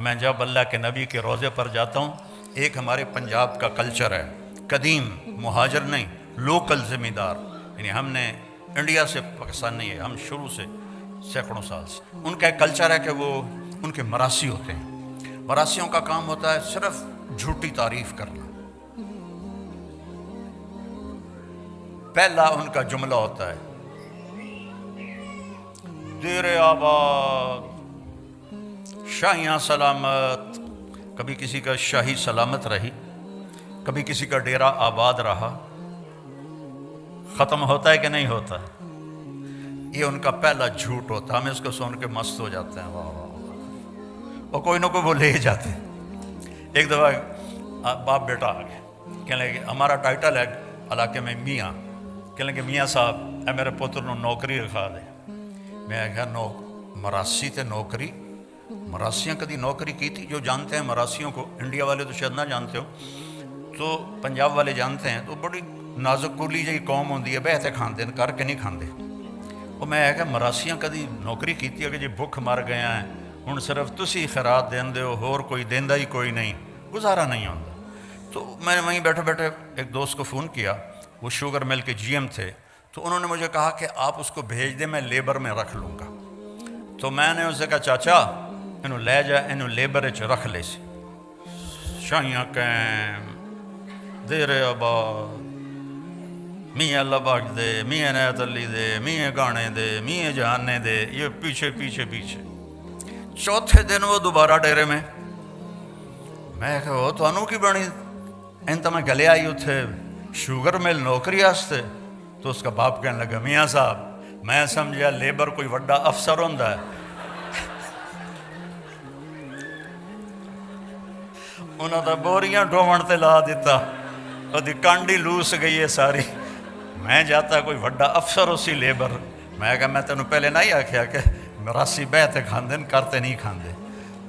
میں جب اللہ کے نبی کے روضے پر جاتا ہوں، ایک ہمارے پنجاب کا کلچر ہے، قدیم مہاجر نہیں، لوکل ذمہ دار، یعنی ہم نے انڈیا سے پاکستان نہیں ہے، ہم شروع سے سینکڑوں سال سے. ان کا ایک کلچر ہے کہ وہ ان کے مراسی ہوتے ہیں. مراسیوں کا کام ہوتا ہے صرف جھوٹی تعریف کرنا. پہلا ان کا جملہ ہوتا ہے دیر آباد شاہیاں سلامت. کبھی کسی کا شاہی سلامت رہی، کبھی کسی کا ڈیرا آباد رہا. ختم ہوتا ہے کہ نہیں ہوتا؟ یہ ان کا پہلا جھوٹ ہوتا ہے. ہم اس کو سن کے مست ہو جاتے ہیں، واہ واہ، اور کوئی نہ کوئی وہ لے جاتے ہیں. ایک دفعہ باپ بیٹا آ گئے، کہنے لگے ہمارا ٹائٹل ہے علاقے میں میاں. کہنے لگے میاں صاحب اے میرے پتر نو نوکری رکھا دے. میں کہا مراسی تے نوکری؟ مراسیاں کدی نوکری کی تھی؟ جو جانتے ہیں مراسیوں کو، انڈیا والے تو شاید نہ جانتے ہو، تو پنجاب والے جانتے ہیں. تو بڑی نازک کولی جی قوم ہوندی ہے، بہتے کھاندے کر کے نہیں کھاندے. وہ میں کہا مراسیاں کدی نوکری کی تھی کہ جی بھوک مر گیا ہیں ہوں صرف تسی خیرات دیندے ہو، ہور کوئی دیندا ہی کوئی نہیں، گزارا نہیں ہوتا. تو میں نے وہیں بیٹھے بیٹھے ایک دوست کو فون کیا، وہ شوگر مل کے جی ایم تھے. تو انہوں نے مجھے کہا کہ آپ اس کو بھیج دیں، میں لیبر میں رکھ لوں گا. تو میں نے اسے کہا چاچا انہوں لے جا، انہوں لیبر چ رکھ لے سی. شاہیاں کیم دیر آباد میاں لباک دے، میاں نیت علی دے، میاں گانے دے، میاں جہانے دے، یہ پیچھے پیچھے پیچھے. چوتھے دن وہ دوبارہ ڈیرے میں. میں کہا وہ تو انو کی بنی ان تو میں گلے آئی اتھے شوگر مل نوکری آستے. تو اس کا باپ کہنے لگا میاں صاحب میں سمجھا لیبر کوئی وڈا افسر ہوندہ ہے. انہوں نے بوریاں ڈھومن تے لا دیتا، وہ کانڈی لوس گئی ہے ساری. میں جاتا کوئی وڈا افسر اسی لیبر. میں کہا میں تینوں پہلے نہیں آکھیا کہ مراسی بہتے کھاندے کرتے نہیں کھاندے.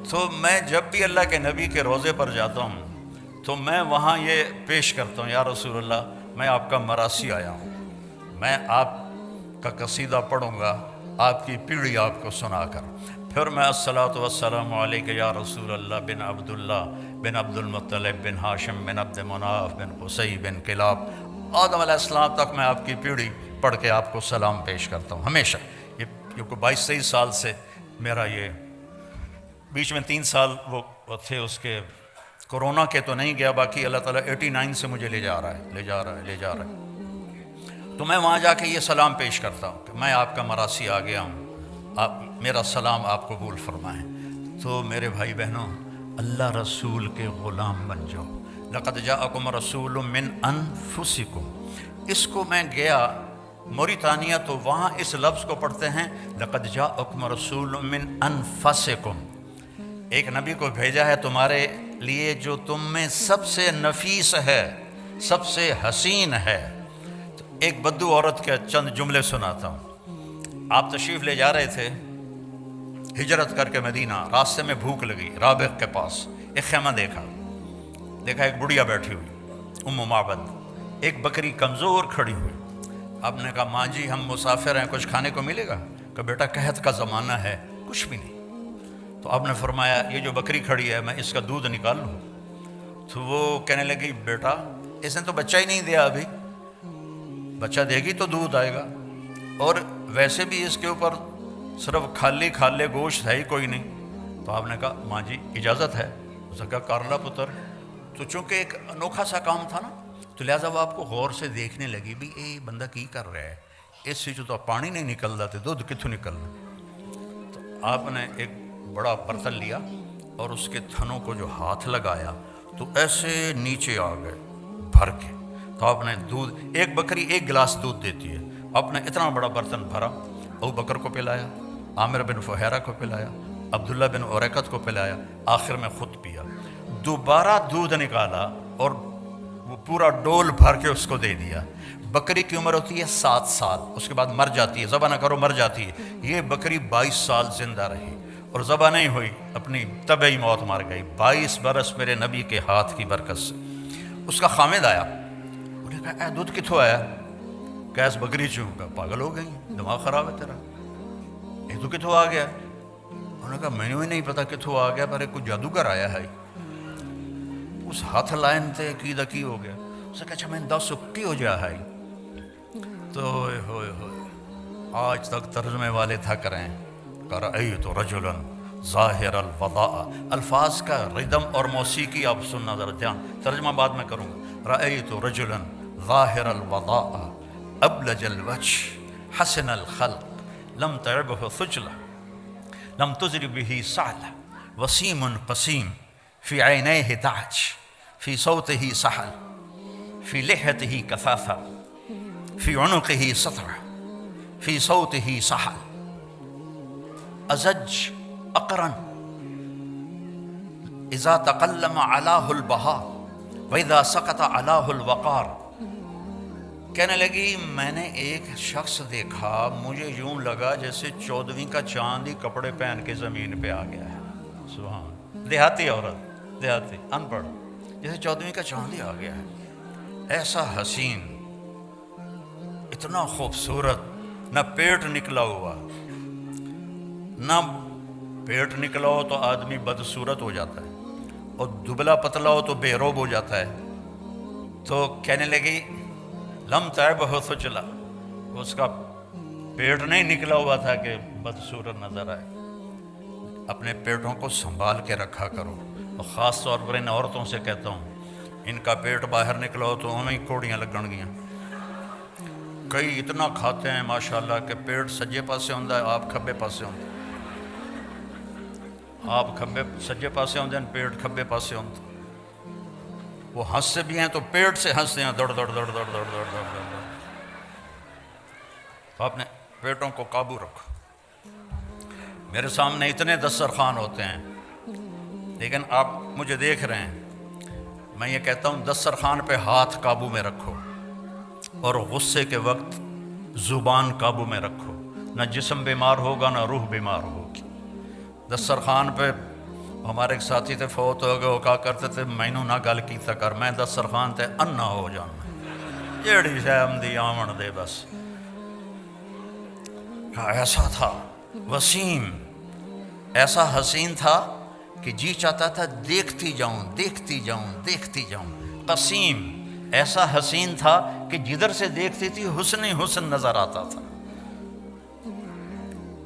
تو میں جب بھی اللہ کے نبی کے روضے پر جاتا ہوں تو میں وہاں یہ پیش کرتا ہوں، یا رسول اللہ میں آپ کا مراسی آیا ہوں، میں آپ کا قصیدہ پڑھوں گا آپ کی پیڑھی آپ کو سنا کر. پھر میں الصلاۃ والسلام علیک یا رسول اللہ بن عبداللہ بن عبد المطلب بن ہاشم بن عبد مناف بن قصی بن کلاب آدم علیہ السلام تک میں آپ کی پیڑھی پڑھ کے آپ کو سلام پیش کرتا ہوں ہمیشہ. یہ کوئی 22-23 سال سے میرا یہ، بیچ میں 3 سال وہ تھے اس کے کورونا کے تو نہیں گیا، باقی اللہ تعالیٰ 89 سے مجھے لے جا رہا ہے. تو میں وہاں جا کے یہ سلام پیش کرتا ہوں کہ میں آپ کا مراسی آ گیا ہوں، آپ میرا سلام آپ قبول فرمائیں. تو میرے بھائی بہنوں اللہ رسول کے غلام بن جاؤ. لقد جاءکم رسول من انفسکم. اس کو میں گیا موریتانیہ تو وہاں اس لفظ کو پڑھتے ہیں لقد جاءکم رسول من انفسکم. ایک نبی کو بھیجا ہے تمہارے لیے جو تم میں سب سے نفیس ہے، سب سے حسین ہے. ایک بدو عورت کے چند جملے سناتا ہوں. آپ تشریف لے جا رہے تھے ہجرت کر کے مدینہ، راستے میں بھوک لگی، رابغ کے پاس ایک خیمہ دیکھا ایک بڑھیا بیٹھی ہوئی ام معبد، ایک بکری کمزور کھڑی ہوئی. آپ نے کہا ماں جی ہم مسافر ہیں، کچھ کھانے کو ملے گا؟ کہ بیٹا قحط کا زمانہ ہے کچھ بھی نہیں. تو آپ نے فرمایا یہ جو بکری کھڑی ہے میں اس کا دودھ نکال لوں؟ تو وہ کہنے لگی بیٹا اس نے تو بچہ ہی نہیں دیا، ابھی بچہ دے گی تو دودھ آئے گا، اور ویسے بھی اس کے اوپر صرف کھالے گوشت ہے ہی کوئی نہیں. تو آپ نے کہا ماں جی اجازت ہے؟ اس نے کہا کارلا پتر. تو چونکہ ایک انوکھا سا کام تھا نا، تو لہٰذا وہ آپ کو غور سے دیکھنے لگی بھی اے بندہ کی کر رہا ہے، اس سے جو تو پانی نہیں نکلتا تو دودھ کتوں نکلنا. تو آپ نے ایک بڑا برتن لیا اور اس کے تھنوں کو جو ہاتھ لگایا تو ایسے نیچے آ گئے بھر کے. تو آپ نے دودھ، ایک بکری 1 گلاس دودھ دیتی ہے، آپ نے اتنا بڑا برتن بھرا، ابو بکر کو پلایا، عامر بن فہیرہ کو پلایا، عبداللہ بن اوریقت کو پلایا، آخر میں خود پیا. دوبارہ دودھ نکالا اور وہ پورا ڈول بھر کے اس کو دے دیا۔ بکری کی عمر ہوتی ہے 7 سال، اس کے بعد مر جاتی ہے، ذبح نہ کرو مر جاتی ہے۔ یہ بکری 22 سال زندہ رہی اور ذبح نہیں ہوئی، اپنی طبعی موت مر گئی۔ 22 برس میرے نبی کے ہاتھ کی برکت سے۔ اس کا خامد آیا، انہوں نے کہا اے دودھ کتوں آیا؟ کیس بکری چوں کا پاگل ہو گئی، دماغ خراب ہے تیرا، یہ تو کتوں آ گیا؟ انہوں نے کہا میں نے بھی نہیں پتا کتوں آ گیا، پر کوئی جادوگر آیا ہے۔ اس ہاتھ لائن تے کی ہو گیا۔ اس نے کہا اچھا میں دس کی ہو جا ہے تو ہوئے آج تک ترجمے والے تھک رہے ہیں۔ رأیت رجلا ظاہر الوضاء، الفاظ کا ردم اور موسیقی آپ سننا ذرا دھیان، ترجمہ بعد میں کروں گا۔ رأیت رجلا ظاہر الوضاء ابلج الوجه حسن الخلق لم تعبه ثجلة لم تزر به سعلة وسيم قسيم في عينيه دعج في صوته سحل في لحيته كثافة في عنقه سطرة في صوته سحل أزج أقرن إذا تقلم علاه البهاء وإذا سقط علاه الوقار۔ کہنے لگی میں نے ایک شخص دیکھا، مجھے یوں لگا جیسے 14ویں کا چاند ہی کپڑے پہن کے زمین پہ آ گیا ہے۔ سبحان، دیہاتی عورت، دیہاتی ان پڑھ، جیسے 14ویں کا چاند ہی آ گیا ہے۔ ایسا حسین، اتنا خوبصورت، نہ پیٹ نکلا ہوا، نہ پیٹ نکلا ہو تو آدمی بدصورت ہو جاتا ہے، اور دبلا پتلا ہو تو بے روب ہو جاتا ہے۔ تو کہنے لگی لم تعبہ ثجلہ، اس کا پیٹ نہیں نکلا ہوا تھا کہ بدصورت نظر آئے۔ اپنے پیٹوں کو سنبھال کے رکھا کرو، اور خاص طور پر ان عورتوں سے کہتا ہوں، ان کا پیٹ باہر نکلا ہو تو ہمیں کوڑیاں لگن گیاں۔ کئی اتنا کھاتے ہیں ماشاءاللہ کہ پیٹ سجے پاسے ہوندہ ہے، آپ کھبے پاسے ہوندہ ہے، آپ کھبے سجے پاسے ہوندے ہیں، پیٹ کھبے پاسے ہوندہ ہے۔ وہ ہنستے بھی ہیں تو پیٹ سے ہنستے ہیں، دوڑ دوڑ دوڑ دوڑ دوڑ دوڑ دوڑ دوڑ۔ تو اپنے پیٹوں کو قابو رکھو۔ میرے سامنے اتنے دسترخوان ہوتے ہیں، لیکن آپ مجھے دیکھ رہے ہیں، میں یہ کہتا ہوں دسترخوان پہ ہاتھ قابو میں رکھو، اور غصے کے وقت زبان قابو میں رکھو، نہ جسم بیمار ہوگا نہ روح بیمار ہوگی۔ دسترخوان پہ ہمارے ایک ساتھی تھے فوت ہو گئے، وہ کہا کرتے تھے مینوں نہ گل کیتا کر، میں دسترخوان تے انا ہو جانا، جیڑی شے آمدی آمن دے بس۔ ایسا تھا وسیم، ایسا حسین تھا کہ جی چاہتا تھا دیکھتی جاؤں دیکھتی جاؤں دیکھتی جاؤں۔ قسیم، ایسا حسین تھا کہ جدھر سے دیکھتی تھی حسن ہی حسن نظر آتا تھا۔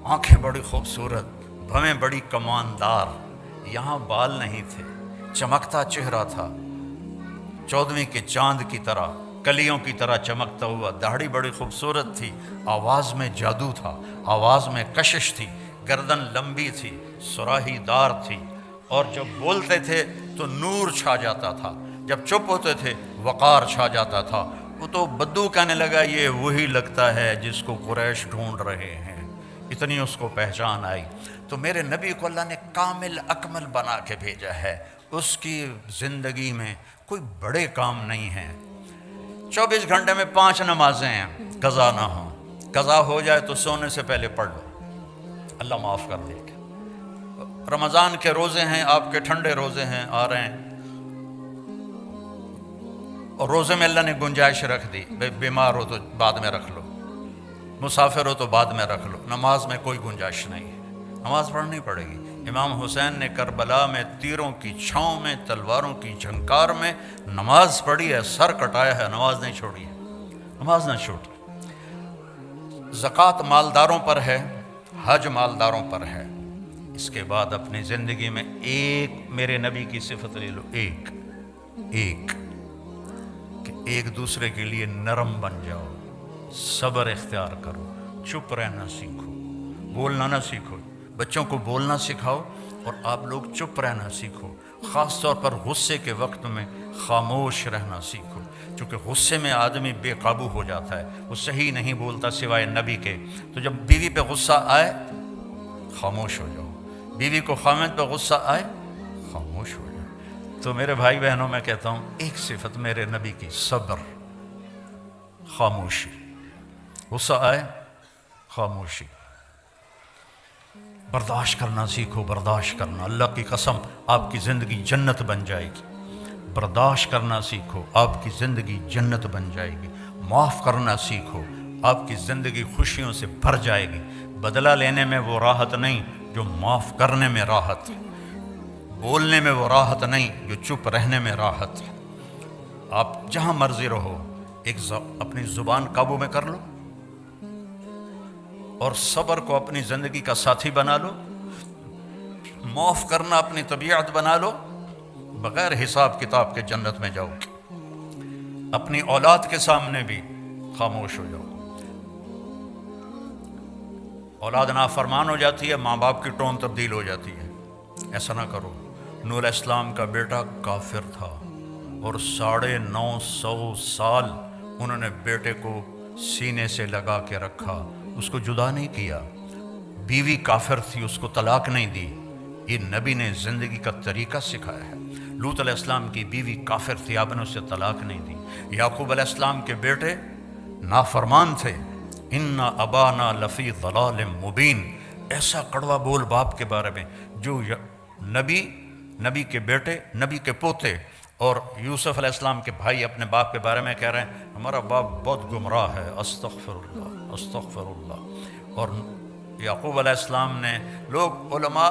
آنکھیں بڑی خوبصورت، بھویں بڑی کماندار، یہاں بال نہیں تھے، چمکتا چہرہ تھا 14ویں کے چاند کی طرح، کلیوں کی طرح چمکتا ہوا، داڑھی بڑی خوبصورت تھی، آواز میں جادو تھا، آواز میں کشش تھی، گردن لمبی تھی، سراہی دار تھی، اور جب بولتے تھے تو نور چھا جاتا تھا، جب چپ ہوتے تھے وقار چھا جاتا تھا۔ وہ تو بدو کہنے لگا یہ وہی لگتا ہے جس کو قریش ڈھونڈ رہے ہیں، اتنی اس کو پہچان آئی۔ تو میرے نبی کو اللہ نے کامل اکمل بنا کے بھیجا ہے، اس کی زندگی میں کوئی بڑے کام نہیں ہیں۔ 24 گھنٹے میں 5 نمازیں ہیں، قضا نہ ہوں، قضا ہو جائے تو سونے سے پہلے پڑھ لو، اللہ معاف کر دے گا۔ رمضان کے روزے ہیں، آپ کے ٹھنڈے روزے ہیں آ رہے ہیں، اور روزے میں اللہ نے گنجائش رکھ دی، بیمار ہو تو بعد میں رکھ لو، مسافر ہو تو بعد میں رکھ لو، نماز میں کوئی گنجائش نہیں ہے، نماز پڑھنی پڑے گی۔ امام حسین نے کربلا میں تیروں کی چھاؤں میں، تلواروں کی جھنکار میں نماز پڑھی ہے، سر کٹایا ہے، نماز نہیں چھوڑی ہے، نماز نہ چھوڑی۔ زکوٰۃ مالداروں پر ہے، حج مالداروں پر ہے۔ اس کے بعد اپنی زندگی میں ایک میرے نبی کی صفت لے لو، ایک کہ ایک دوسرے کے لیے نرم بن جاؤ، صبر اختیار کرو، چپ رہنا سیکھو، بولنا نہ سیکھو، بچوں کو بولنا سکھاؤ، اور آپ لوگ چپ رہنا سیکھو، خاص طور پر غصے کے وقت میں خاموش رہنا سیکھو، چونکہ غصے میں آدمی بے قابو ہو جاتا ہے، وہ صحیح نہیں بولتا سوائے نبی کے۔ تو جب بیوی پہ غصہ آئے خاموش ہو جاؤ، بیوی کو خامد پہ غصہ آئے خاموش ہو جاؤ، تو میرے بھائی بہنوں میں کہتا ہوں ایک صفت میرے نبی کی، صبر، خاموشی، غصہ آئے خاموشی، برداشت کرنا سیکھو، برداشت کرنا، اللہ کی قسم آپ کی زندگی جنت بن جائے گی، برداشت کرنا سیکھو آپ کی زندگی جنت بن جائے گی، معاف کرنا سیکھو آپ کی زندگی خوشیوں سے بھر جائے گی، بدلہ لینے میں وہ راحت نہیں جو معاف کرنے میں راحت، بولنے میں وہ راحت نہیں جو چپ رہنے میں راحت۔ آپ جہاں مرضی رہو اپنی زبان قابو میں کر لو اور صبر کو اپنی زندگی کا ساتھی بنا لو، معاف کرنا اپنی طبیعت بنا لو، بغیر حساب کتاب کے جنت میں جاؤ گے۔ اپنی اولاد کے سامنے بھی خاموش ہو جاؤ۔ اولاد نافرمان ہو جاتی ہے، ماں باپ کی ٹون تبدیل ہو جاتی ہے، ایسا نہ کرو۔ نوح علیہ السلام کا بیٹا کافر تھا اور 950 سال انہوں نے بیٹے کو سینے سے لگا کے رکھا، اس کو جدا نہیں کیا۔ بیوی کافر تھی، اس کو طلاق نہیں دی۔ یہ نبی نے زندگی کا طریقہ سکھایا ہے۔ لوط علیہ السلام کی بیوی کافر تھی، آپ نے اسے طلاق نہیں دی۔ یعقوب علیہ السلام کے بیٹے نافرمان تھے، ان ابانا لفی ضلال مبین، ایسا کڑوا بول باپ کے بارے میں، جو نبی کے بیٹے، نبی کے پوتے اور یوسف علیہ السلام کے بھائی اپنے باپ کے بارے میں کہہ رہے ہیں ہمارا باپ بہت گمراہ ہے، استغفر اللہ استغفر اللہ۔ اور یعقوب علیہ السلام نے، لوگ علماء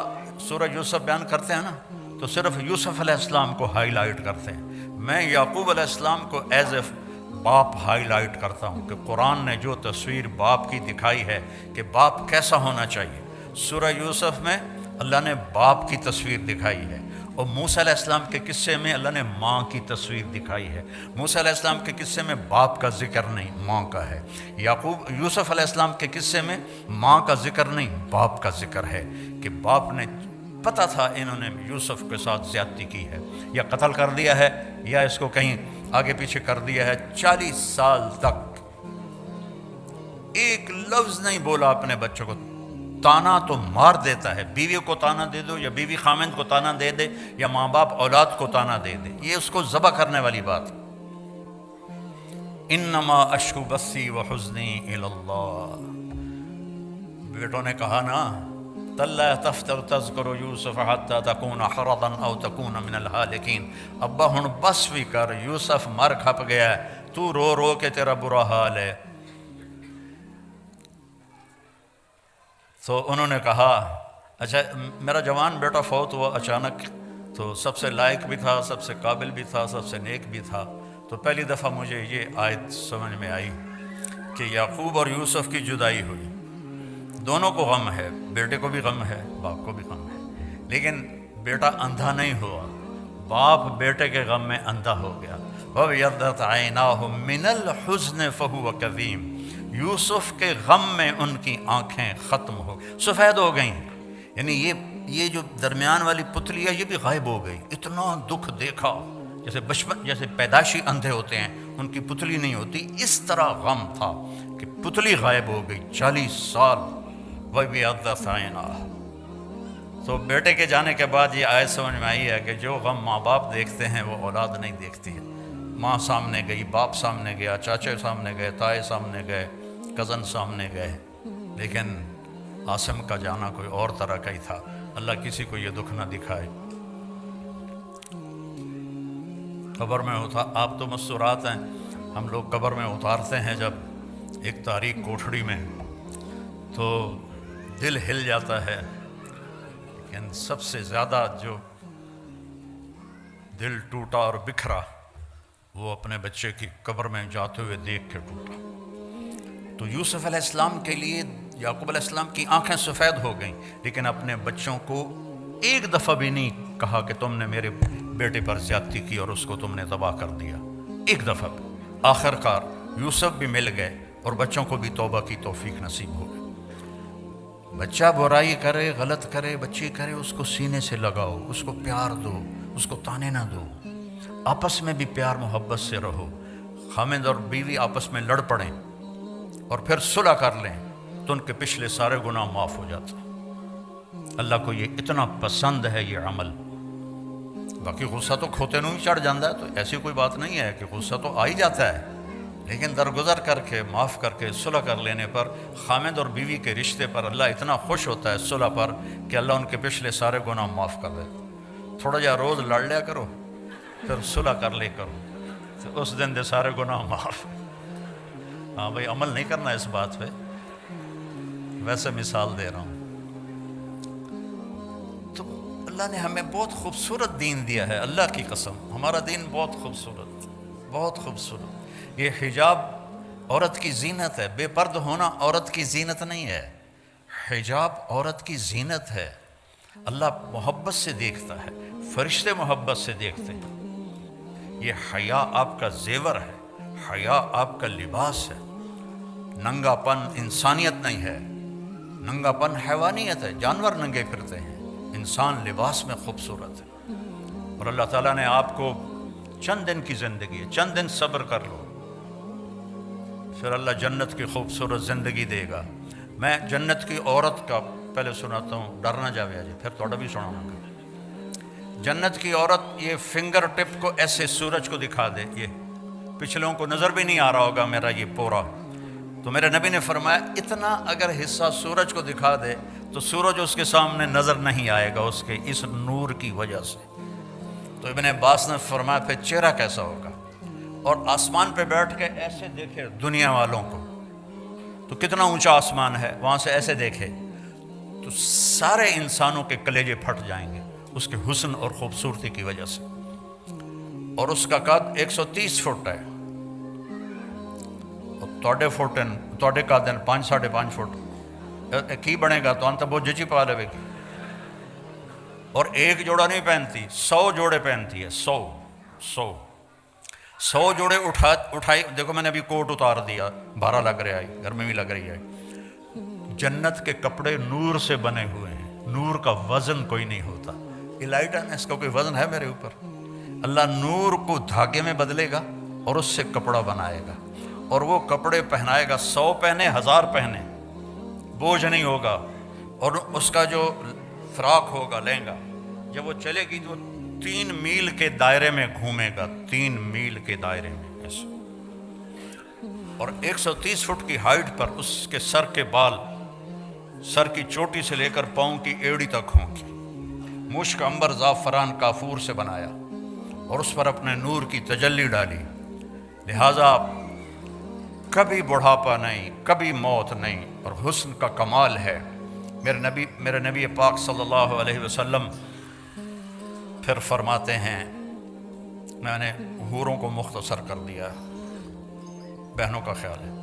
سورہ یوسف بیان کرتے ہیں نا تو صرف یوسف علیہ السلام کو ہائی لائٹ کرتے ہیں، میں یعقوب علیہ السلام کو ایز اے باپ ہائی لائٹ کرتا ہوں کہ قرآن نے جو تصویر باپ کی دکھائی ہے کہ باپ کیسا ہونا چاہیے، سورہ یوسف میں اللہ نے باپ کی تصویر دکھائی ہے، اور موسیٰ علیہ السلام کے قصے میں اللہ نے ماں کی تصویر دکھائی ہے۔ موسیٰ علیہ السلام کے قصے میں باپ کا ذکر نہیں، ماں کا ہے۔ یوسف علیہ السلام کے قصے میں ماں کا ذکر نہیں، باپ کا ذکر ہے، کہ باپ نے پتہ تھا انہوں نے یوسف کے ساتھ زیادتی کی ہے، یا قتل کر دیا ہے یا اس کو کہیں آگے پیچھے کر دیا ہے۔ 40 سال تک ایک لفظ نہیں بولا اپنے بچوں کو، تانا تو مار دیتا ہے، بیوی کو تانا دے دو یا بیوی خامند کو تانا دے دے یا ماں باپ اولاد کو تانا دے دے، یہ اس کو ذبح کرنے والی بات۔ انما اشکو بثی وحزنی الی اللہ، بیٹوں نے کہا نا تاللہ تفتر تذکر یوسف حتی تکون حرضا او تکون من الہالکین، ابا ہن بس بھی کر، یوسف مر کھپ گیا ہے، تو رو رو کے تیرا برا حال ہے۔ تو انہوں نے کہا اچھا میرا جوان بیٹا فوت ہوا اچانک، تو سب سے لائق بھی تھا، سب سے قابل بھی تھا، سب سے نیک بھی تھا، تو پہلی دفعہ مجھے یہ آیت سمجھ میں آئی کہ یعقوب اور یوسف کی جدائی ہوئی، دونوں کو غم ہے، بیٹے کو بھی غم ہے، باپ کو بھی غم ہے، لیکن بیٹا اندھا نہیں ہوا، باپ بیٹے کے غم میں اندھا ہو گیا۔ وَابْيَضَّتْ عَيْنَاهُ مِنَ الْحُزْنِ فَهُوَ كَظِيمٌ، یوسف کے غم میں ان کی آنکھیں ختم ہو سفید ہو گئیں، یعنی یہ جو درمیان والی پتلی ہے یہ بھی غائب ہو گئی، اتنا دکھ دیکھا، جیسے پیدائشی اندھے ہوتے ہیں ان کی پتلی نہیں ہوتی، اس طرح غم تھا کہ پتلی غائب ہو گئی 40 سال۔ وَابْيَضَّتْ عَيْنَاهُ، تو بیٹے کے جانے کے بعد یہ آیت سمجھ میں آئی ہے کہ جو غم ماں باپ دیکھتے ہیں وہ اولاد نہیں دیکھتی ہے۔ ماں سامنے گئی، باپ سامنے گیا، چاچے سامنے گئے، تائے سامنے گئے، کزن سامنے گئے، لیکن عاصم کا جانا کوئی اور طرح کا ہی تھا۔ اللہ کسی کو یہ دکھ نہ دکھائے۔ قبر میں آپ تو مستورات ہیں، ہم لوگ قبر میں اتارتے ہیں جب ایک تاریک کوٹھڑی میں تو دل ہل جاتا ہے، لیکن سب سے زیادہ جو دل ٹوٹا اور بکھرا وہ اپنے بچے کی قبر میں جاتے ہوئے دیکھ کے ٹوٹا۔ تو یوسف علیہ السلام کے لیے یعقوب علیہ السلام کی آنکھیں سفید ہو گئیں، لیکن اپنے بچوں کو ایک دفعہ بھی نہیں کہا کہ تم نے میرے بیٹے پر زیادتی کی اور اس کو تم نے تباہ کر دیا، ایک دفعہ بھی۔ آخر کار یوسف بھی مل گئے اور بچوں کو بھی توبہ کی توفیق نصیب ہو گئی۔ بچہ برائی کرے، غلط کرے، بچی کرے، اس کو سینے سے لگاؤ، اس کو پیار دو، اس کو تانے نہ دو، آپس میں بھی پیار محبت سے رہو۔ خامند اور بیوی آپس میں لڑ پڑیں اور پھر صلح کر لیں تو ان کے پچھلے سارے گناہ معاف ہو جاتے ہیں۔ اللہ کو یہ اتنا پسند ہے یہ عمل، باقی غصہ تو کھوتے نوں ہی چڑھ جاتا ہے، تو ایسی کوئی بات نہیں ہے کہ غصہ تو آ ہی جاتا ہے، لیکن درگزر کر کے معاف کر کے صلح کر لینے پر خامد اور بیوی کے رشتے پر اللہ اتنا خوش ہوتا ہے صلح پر کہ اللہ ان کے پچھلے سارے گناہ معاف کر دے۔ تھوڑا جا روز لڑ لیا کرو، پھر صلح کر لے کرو، تو اس دن دے سارے گناہ معاف۔ ہاں بھائی، عمل نہیں کرنا اس بات پہ، ویسے مثال دے رہا ہوں۔ تو اللہ نے ہمیں بہت خوبصورت دین دیا ہے، اللہ کی قسم ہمارا دین بہت خوبصورت، بہت خوبصورت۔ یہ حجاب عورت کی زینت ہے، بے پرد ہونا عورت کی زینت نہیں ہے، حجاب عورت کی زینت ہے۔ اللہ محبت سے دیکھتا ہے، فرشتے محبت سے دیکھتے ہیں۔ یہ حیا آپ کا زیور ہے، حیا آپ کا لباس ہے۔ ننگا پن انسانیت نہیں ہے، ننگا پن حیوانیت ہے، جانور ننگے پھرتے ہیں، انسان لباس میں خوبصورت ہے۔ اور اللہ تعالیٰ نے آپ کو چند دن کی زندگی ہے، چند دن صبر کر لو، پھر اللہ جنت کی خوبصورت زندگی دے گا۔ میں جنت کی عورت کا پہلے سناتا ہوں، ڈر نہ جاوے جی، پھر تھوڑا بھی سناؤں گا۔ جنت کی عورت یہ فنگر ٹپ کو ایسے سورج کو دکھا دے، یہ پچھلوں کو نظر بھی نہیں آ رہا ہوگا میرا یہ پورا، تو میرے نبی نے فرمایا اتنا اگر حصہ سورج کو دکھا دے تو سورج اس کے سامنے نظر نہیں آئے گا اس کے اس نور کی وجہ سے۔ تو ابن عباس نے فرمایا پھر چہرہ کیسا ہوگا، اور آسمان پہ بیٹھ کے ایسے دیکھے دنیا والوں کو، تو کتنا اونچا آسمان ہے، وہاں سے ایسے دیکھے تو سارے انسانوں کے کلیجے پھٹ جائیں گے اس کے حسن اور خوبصورتی کی وجہ سے۔ اور اس کا قد 130 فٹ ہے، توڑے کا دن 5-5.5 فٹ کی بنے گا تو انت بہت جچی پا لے گی۔ اور ایک جوڑا نہیں پہنتی، 100 جوڑے پہنتی ہے، 100 جوڑے اٹھائی۔ دیکھو میں نے ابھی کوٹ اتار دیا، بھارا لگ رہا ہے، گرمی بھی لگ رہی ہے۔ جنت کے کپڑے نور سے بنے ہوئے ہیں، نور کا وزن کوئی نہیں ہوتا۔ الائٹن اس کا کوئی وزن ہے میرے اوپر؟ اللہ نور کو دھاگے میں بدلے گا اور اس سے کپڑا بنائے گا، اور وہ کپڑے پہنائے گا، 100 پہنے 1000 پہنے، بوجھ نہیں ہوگا۔ اور اس کا جو فراق ہوگا لہنگا، جب وہ چلے گی تو 3 میل کے دائرے میں گھومے گا، 3 میل کے دائرے میں ایسے۔ اور 130 فٹ کی ہائٹ پر اس کے سر کے بال، سر کی چوٹی سے لے کر پاؤں کی ایڑی تک ہوں گی۔ مشک، عنبر، زعفران، کافور سے بنایا اور اس پر اپنے نور کی تجلی ڈالی، لہٰذا کبھی بڑھاپا نہیں، کبھی موت نہیں، اور حسن کا کمال ہے۔ میرے نبی پاک صلی اللہ علیہ وسلم پھر فرماتے ہیں، میں نے حوروں کو مختصر کر دیا، بہنوں کا خیال ہے،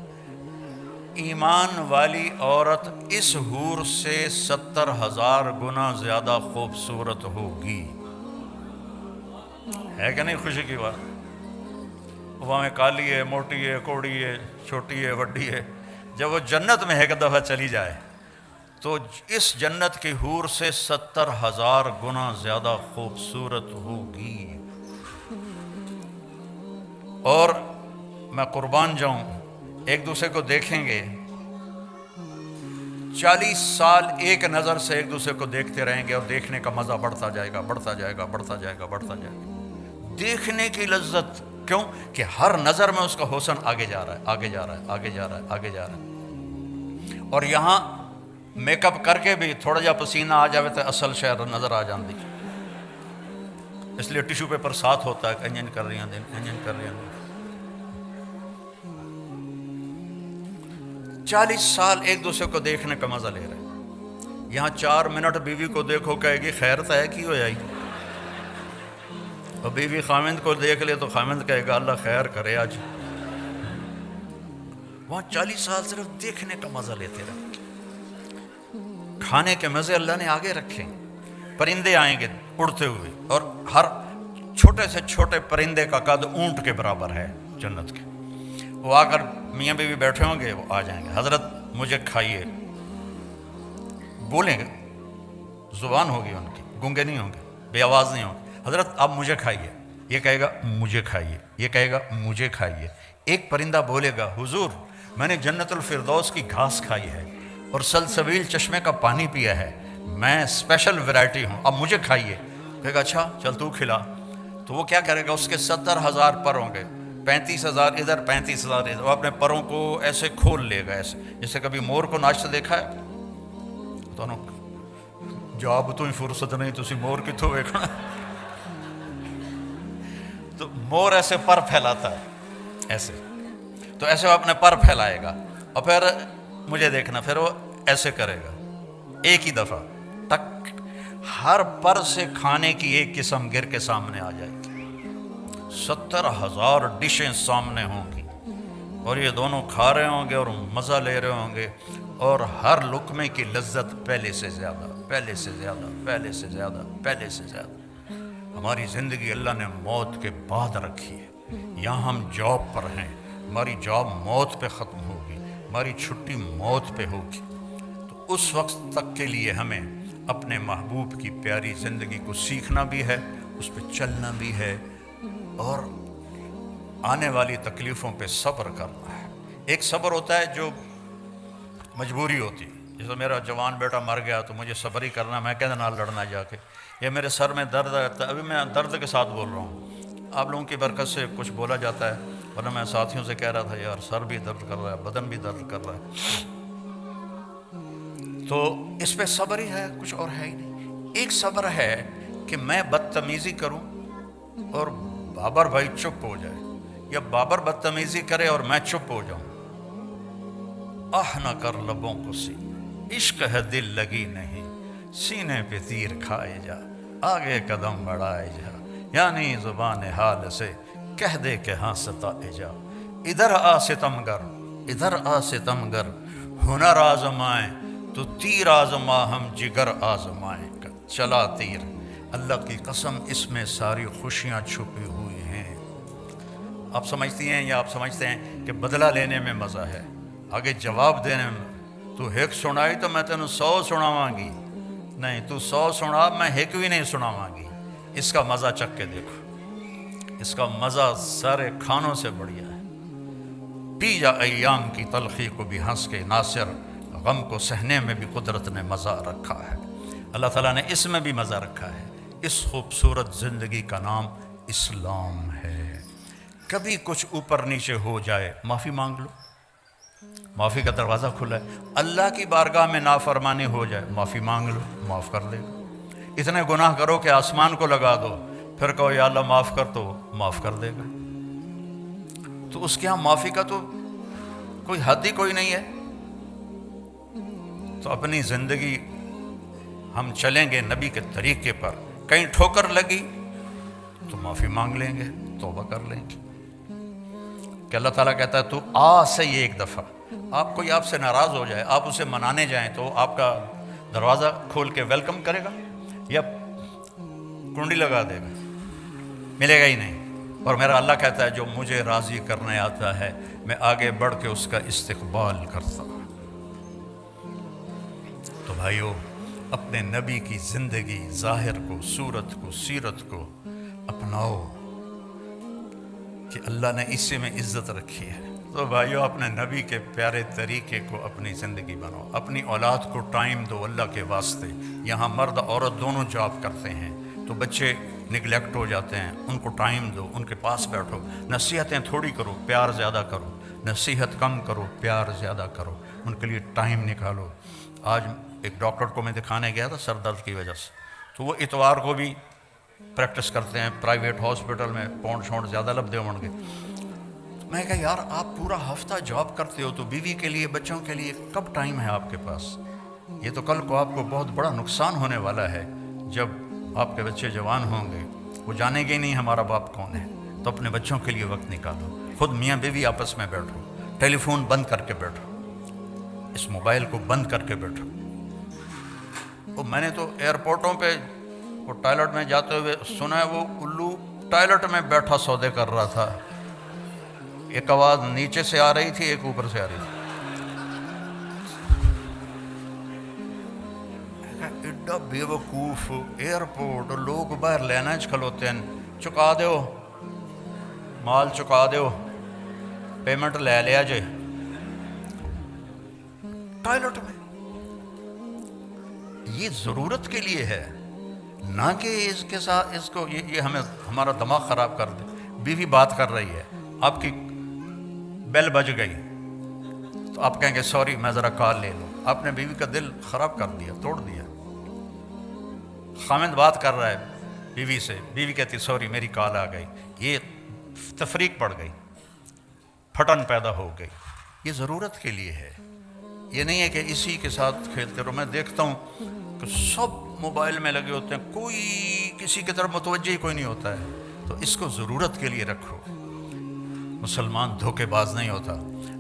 ایمان والی عورت اس حور سے 70,000 گنا زیادہ خوبصورت ہوگی۔ ہے کہ نہیں خوشی کی بات؟ وہاں میں کالی ہے، موٹی ہے، کوڑی ہے، چھوٹی ہے، وڈی ہے، جب وہ جنت میں ایک دفعہ چلی جائے تو اس جنت کی حور سے 70,000 گنا زیادہ خوبصورت ہوگی۔ اور میں قربان جاؤں، ایک دوسرے کو دیکھیں گے، 40 سال ایک نظر سے ایک دوسرے کو دیکھتے رہیں گے، اور دیکھنے کا مزہ بڑھتا جائے گا، بڑھتا جائے گا، بڑھتا جائے گا، بڑھتا جائے گا۔ دیکھنے کی لذت، کیوں کہ ہر نظر میں اس کا حسن آگے جا رہا ہے، آگے جا رہا ہے، آگے جا رہا ہے، آگے جا رہا ہے۔ اور یہاں میک اپ کر کے بھی تھوڑا جا پسینہ آ جاوے تو اصل شہر نظر آ جاندی، اس لیے ٹیشو پیپر ساتھ ہوتا ہے کہ انجن کر رہی ہیں، انجن کر رہی ہیں۔ 40 سال ایک دوسرے کو دیکھنے کا مزہ لے رہے ہیں، یہاں 4 منٹ بیوی کو دیکھو کہے گی خیر تو ہے کی ہو جائے گی، اور بیوی خامند کو دیکھ لے تو خامند کہے گا اللہ خیر کرے آج۔ وہاں 40 سال صرف دیکھنے کا مزہ لیتے رہے، کھانے کے مزے اللہ نے آگے رکھے، پرندے آئیں گے اڑتے ہوئے، اور ہر چھوٹے سے چھوٹے پرندے کا قد اونٹ کے برابر ہے جنت کے۔ وہ آ کر میاں بیوی بیٹھے ہوں گے، وہ آ جائیں گے، حضرت مجھے کھائیے، بولیں گے، زبان ہوگی ان کی، گونگے نہیں ہوں گے، بے آواز نہیں ہوں گے، حضرت آپ مجھے کھائیے، یہ کہے گا مجھے کھائیے، یہ کہے گا مجھے کھائیے۔ ایک پرندہ بولے گا حضور میں نے جنت الفردوس کی گھاس کھائی ہے اور سلسبیل چشمے کا پانی پیا ہے، میں اسپیشل ورائٹی ہوں، اب مجھے کھائیے۔ کہے گا اچھا چل تو کھلا. تو وہ کیا کرے گا, اس کے 70,000 پر ہوں گے, 35,000 ادھر 35,000 ادھر. وہ اپنے پروں کو ایسے کھول لے گا, ایسے جیسے کبھی مور کو ناچتے دیکھا ہے تو جاب تو ہی فرصت نہیں تسی مور کتوں ویکھنا. تو مور ایسے پر پھیلاتا ہے ایسے, تو ایسے وہ اپنے پر پھیلائے گا اور پھر مجھے دیکھنا, پھر وہ ایسے کرے گا ایک ہی دفعہ ٹک, ہر پر سے کھانے کی ایک قسم گر کے سامنے آ جائے گی. 70,000 ڈشیں سامنے ہوں گی اور یہ دونوں کھا رہے ہوں گے اور مزہ لے رہے ہوں گے, اور ہر لقمے کی لذت پہلے سے زیادہ, پہلے سے زیادہ, پہلے سے زیادہ, پہلے سے زیادہ. ہماری زندگی اللہ نے موت کے بعد رکھی ہے. یہاں ہم جاب پر ہیں, ہماری جاب موت پہ ختم ہوگی, ہماری چھٹی موت پہ ہوگی. تو اس وقت تک کے لیے ہمیں اپنے محبوب کی پیاری زندگی کو سیکھنا بھی ہے, اس پہ چلنا بھی ہے, اور آنے والی تکلیفوں پہ صبر کرنا ہے. ایک صبر ہوتا ہے جو مجبوری ہوتی ہے, جیسے میرا جوان بیٹا مر گیا تو مجھے صبر ہی کرنا, میں کہتے نال لڑنا جا کے, یا میرے سر میں درد رہتا ہے, ابھی میں درد کے ساتھ بول رہا ہوں, آپ لوگوں کی برکت سے کچھ بولا جاتا ہے, ورنہ میں ساتھیوں سے کہہ رہا تھا یار سر بھی درد کر رہا ہے, بدن بھی درد کر رہا ہے. تو اس پہ صبر ہی ہے, کچھ اور ہے ہی نہیں. ایک صبر ہے کہ میں بدتمیزی کروں اور بابر بھائی چپ ہو جائے, یا بابر بدتمیزی کرے اور میں چپ ہو جاؤں. نہ کر لبوں کو سی, عشق ہے دل لگی نہیں, سینے پہ تیر کھائے جا, آگے قدم بڑھائے جا, یعنی زبان حال سے کہہ دے کہ ہاں ستائے جا. ادھر آ ستمگر, ادھر آ ستمگر, ہنر آزمائیں تو تیر آزما, ہم جگر آزمائیں. چلا تیر, اللہ کی قسم اس میں ساری خوشیاں چھپی ہوئی ہیں. آپ سمجھتی ہیں یا آپ سمجھتے ہیں کہ بدلہ لینے میں مزہ ہے, آگے جواب دینے میں. تو ایک سنائی تو میں تینوں 100 سناواں گی, نہیں تو 100 سنا, میں ایک بھی نہیں سناواں گی. اس کا مزہ چکھ کے دیکھو, اس کا مزہ سارے کھانوں سے بڑھیا ہے. پی جا ایام کی تلخی کو بھی ہنس کے, ناصر غم کو سہنے میں بھی قدرت نے مزہ رکھا ہے. اللہ تعالیٰ نے اس میں بھی مزہ رکھا ہے. اس خوبصورت زندگی کا نام اسلام ہے. کبھی کچھ اوپر نیچے ہو جائے, معافی مانگ لو, معافی کا دروازہ کھلا ہے. اللہ کی بارگاہ میں نافرمانی ہو جائے, معافی مانگ لو, معاف کر دے گا. اتنے گناہ کرو کہ آسمان کو لگا دو, پھر کہو یا اللہ معاف کر, تو معاف کر دے گا. تو اس کے ہاں معافی کا تو کوئی حد ہی کوئی نہیں ہے. تو اپنی زندگی ہم چلیں گے نبی کے طریقے پر, کہیں ٹھوکر لگی تو معافی مانگ لیں گے, توبہ کر لیں گے. کہ اللہ تعالیٰ کہتا ہے تو آ صحیح ایک دفعہ, آپ کوئی آپ سے ناراض ہو جائے, آپ اسے منانے جائیں تو آپ کا دروازہ کھول کے ویلکم کرے گا یا کنڈی لگا دے گا؟ ملے گا ہی نہیں. اور میرا اللہ کہتا ہے جو مجھے راضی کرنے آتا ہے میں آگے بڑھ کے اس کا استقبال کرتا ہوں. تو بھائیو, اپنے نبی کی زندگی, ظاہر کو, صورت کو, سیرت کو اپناؤ کہ اللہ نے اسی میں عزت رکھی ہے. تو بھائیو, اپنے نبی کے پیارے طریقے کو اپنی زندگی بناؤ. اپنی اولاد کو ٹائم دو اللہ کے واسطے. یہاں مرد عورت دونوں جاب کرتے ہیں تو بچے نگلیکٹ ہو جاتے ہیں, ان کو ٹائم دو, ان کے پاس بیٹھو, نصیحتیں تھوڑی کرو, پیار زیادہ کرو, نصیحت کم کرو, پیار زیادہ کرو, ان کے لیے ٹائم نکالو. آج ایک ڈاکٹر کو میں دکھانے گیا تھا سر درد کی وجہ سے, تو وہ اتوار کو بھی پریکٹس کرتے ہیں پرائیویٹ ہاسپٹل میں, پونڈ شونڈ زیادہ لبدے ہوں گے. میں کہا یار آپ پورا ہفتہ جاب کرتے ہو تو بیوی کے لیے, بچوں کے لیے کب ٹائم ہے آپ کے پاس؟ یہ تو کل کو آپ کو بہت بڑا نقصان ہونے والا ہے. جب آپ کے بچے جوان ہوں گے وہ جانیں گے نہیں ہمارا باپ کون ہے. تو اپنے بچوں کے لیے وقت نکالو, خود میاں بیوی آپس میں بیٹھو, ٹیلی فون بند کر کے بیٹھو, اس موبائل کو بند کر کے بیٹھو. وہ میں نے تو ایئرپورٹوں پہ وہ ٹوائلٹ میں جاتے ہوئے سنا ہے وہ الو ٹوائلٹ میں بیٹھا سودے کر رہا تھا. ایک آواز نیچے سے آ رہی تھی, ایک اوپر سے آ رہی تھی. ایڈا بے وقوف, ایئرپورٹ, لوگ باہر لینا کھلوتے ہیں, چکا دو مال, چکا دو, پیمنٹ لے لیا جے. ٹوائلٹ میں یہ ضرورت کے لیے ہے, نہ کہ اس کے ساتھ اس کو یہ ہمیں ہمارا دماغ خراب کر دے. بیوی بات کر رہی ہے، آپ کی بیل بج گئی تو آپ کہیں گے سوری میں ذرا کال لے لوں. آپ نے بیوی کا دل خراب کر دیا، توڑ دیا. خامند بات کر رہا ہے بیوی سے، بیوی کہتی سوری میری کال آ گئی، یہ تفریق پڑ گئی، پھٹن پیدا ہو گئی. یہ ضرورت کے لیے ہے، یہ نہیں ہے کہ اسی کے ساتھ کھیلتے رہو. میں دیکھتا ہوں کہ سب موبائل میں لگے ہوتے ہیں، کوئی کسی کی طرف متوجہ ہی کوئی نہیں ہوتا ہے. تو اس کو ضرورت کے لیے رکھو. مسلمان دھوکے باز نہیں ہوتا.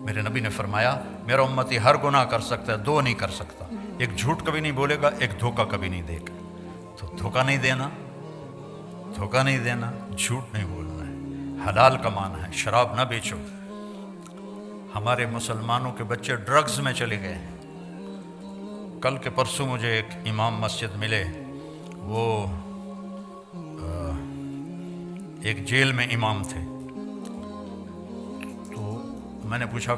میرے نبی نے فرمایا میرا امتی ہر گناہ کر سکتا ہے، دو نہیں کر سکتا. ایک جھوٹ کبھی نہیں بولے گا، ایک دھوکہ کبھی نہیں دے گا. تو دھوکہ نہیں دینا، دھوکہ نہیں دینا، جھوٹ نہیں بولنا ہے، حلال کمانا ہے، شراب نہ بیچو. ہمارے مسلمانوں کے بچے ڈرگز میں چلے گئے ہیں. کل کے پرسوں مجھے ایک امام مسجد ملے، وہ ایک جیل میں امام تھے. تو میں نے پوچھا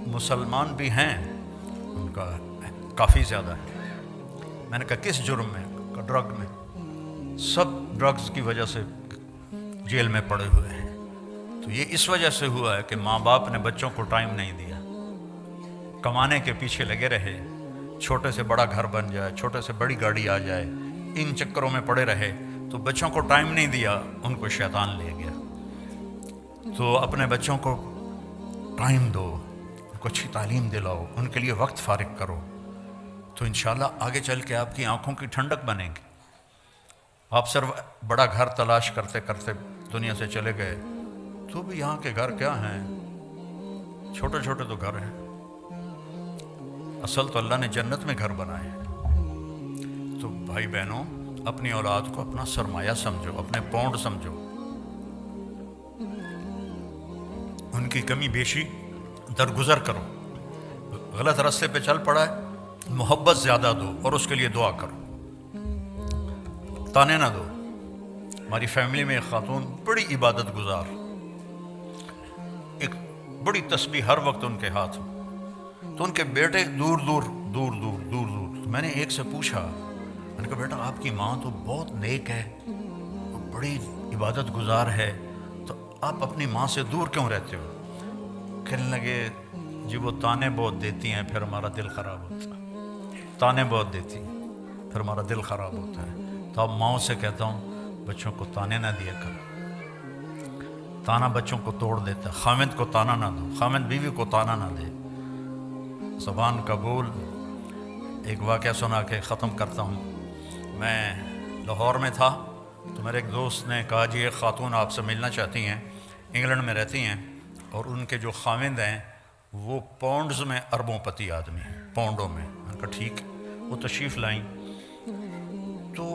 مسلمان بھی ہیں؟ ان کا کافی زیادہ ہے. میں نے کہا کس جرم میں؟ کہا ڈرگ میں. سب ڈرگز کی وجہ سے جیل میں پڑے ہوئے ہیں. تو یہ اس وجہ سے ہوا ہے کہ ماں باپ نے بچوں کو ٹائم نہیں دیا، کمانے کے پیچھے لگے رہے. چھوٹے سے بڑا گھر بن جائے، چھوٹے سے بڑی گاڑی آ جائے، ان چکروں میں پڑے رہے. تو بچوں کو ٹائم نہیں دیا، ان کو شیطان لے گیا. تو اپنے بچوں کو ٹائم دو، ان کو اچھی تعلیم دلاؤ، ان کے لیے وقت فارغ کرو. تو انشاءاللہ آگے چل کے آپ کی آنکھوں کی ٹھنڈک بنے گی. آپ صرف بڑا گھر تلاش کرتے کرتے دنیا سے چلے گئے تو بھی یہاں کے گھر کیا ہیں؟ چھوٹے چھوٹے تو گھر ہیں. اصل تو اللہ نے جنت میں گھر بنائے ہیں. تو بھائی بہنوں، اپنی اولاد کو اپنا سرمایہ سمجھو، اپنے پونڈ سمجھو. ان کی کمی بیشی درگزر کرو. غلط راستے پہ چل پڑا ہے، محبت زیادہ دو اور اس کے لیے دعا کرو، تانے نہ دو. ہماری فیملی میں ایک خاتون بڑی عبادت گزار، ایک بڑی تسبیح ہر وقت ان کے ہاتھ. تو ان کے بیٹے دور دور دور دور دور دور. تو میں نے ایک سے پوچھا، میں نے کہا بیٹا آپ کی ماں تو بہت نیک ہے، بڑی عبادت گزار ہے، تو آپ اپنی ماں سے دور کیوں رہتے ہو؟ کہنے لگے جی وہ تانے بہت دیتی ہیں، پھر ہمارا دل خراب ہوتا ہے. تانے بہت دیتی ہیں، پھر ہمارا دل خراب ہوتا ہے. تو اب ماؤں سے کہتا ہوں بچوں کو تانے نہ دیا کرو، تانا بچوں کو توڑ دیتا ہے. خامد کو تانا نہ دو، خامد بیوی کو تانا نہ دے. زبان کا بول. ایک واقعہ سنا کے ختم کرتا ہوں. میں لاہور میں تھا تو میرے ایک دوست نے کہا جی ایک خاتون آپ سے ملنا چاہتی ہیں، انگلینڈ میں رہتی ہیں اور ان کے جو خامند ہیں وہ پاؤنڈز میں اربوں پتی آدمی ہیں، پاؤنڈوں میں. میں نے کہا ٹھیک. وہ تشریف لائیں تو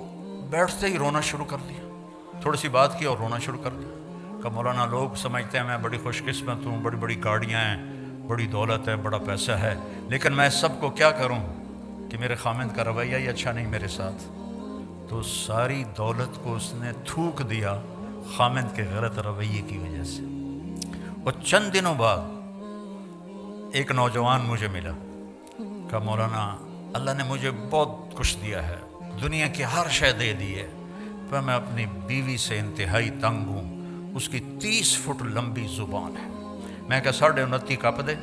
بیٹھتے ہی رونا شروع کر دیا. تھوڑی سی بات کی اور رونا شروع کر دیا. کہ مولانا لوگ سمجھتے ہیں میں بڑی خوش قسمت ہوں، بڑی بڑی گاڑیاں ہیں، بڑی دولت ہے، بڑا پیسہ ہے، لیکن میں سب کو کیا کروں کہ میرے خامند کا رویہ ہی اچھا نہیں میرے ساتھ. تو ساری دولت کو اس نے تھوک دیا خامند کے غلط رویے کی وجہ سے. اور چند دنوں بعد ایک نوجوان مجھے ملا، کہا مولانا اللہ نے مجھے بہت کچھ دیا ہے، دنیا کی ہر شے دے دی ہے، پر میں اپنی بیوی سے انتہائی تنگ ہوں. اس کی 30 فٹ لمبی زبان ہے. میں کہا 29.5 کپ دے،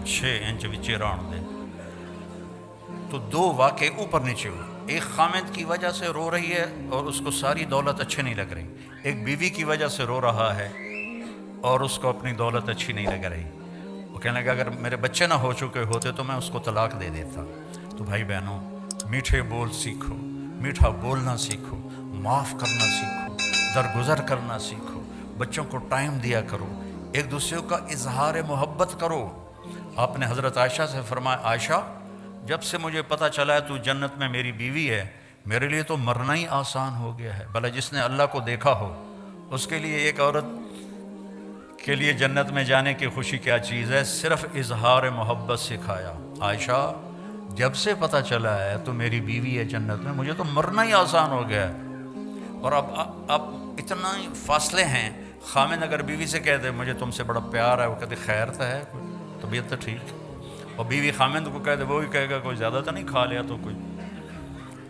6 انچ وچے ران دے. تو دو واقعے اوپر نیچے ہوئے. ایک خامد کی وجہ سے رو رہی ہے اور اس کو ساری دولت اچھی نہیں لگ رہی. ایک بیوی کی وجہ سے رو رہا ہے اور اس کو اپنی دولت اچھی نہیں لگ رہی. وہ کہنے لگا اگر میرے بچے نہ ہو چکے ہوتے تو میں اس کو طلاق دے دیتا. تو بھائی بہنوں، میٹھے بول سیکھو، میٹھا بولنا سیکھو، معاف کرنا سیکھو، درگزر کرنا سیکھو. بچوں کو ٹائم دیا کرو، ایک دوسرے کا اظہار محبت کرو. آپ نے حضرت عائشہ سے فرمایا عائشہ جب سے مجھے پتہ چلا ہے تو جنت میں میری بیوی ہے، میرے لیے تو مرنا ہی آسان ہو گیا ہے. بھلا جس نے اللہ کو دیکھا ہو اس کے لیے ایک عورت کے لیے جنت میں جانے کی خوشی کیا چیز ہے. صرف اظہار محبت سکھایا. عائشہ جب سے پتہ چلا ہے تو میری بیوی ہے جنت میں، مجھے تو مرنا ہی آسان ہو گیا ہے. اور اب اتنا ہی فاصلے ہیں. خامد اگر بیوی سے کہہ دے مجھے تم سے بڑا پیار ہے، وہ کہتے خیر تو ہے، کوئی طبیعت تو ٹھیک. اور بیوی خامد کو کہہ دے وہ بھی کہے گا کوئی زیادہ تو نہیں کھا لیا تو کوئی.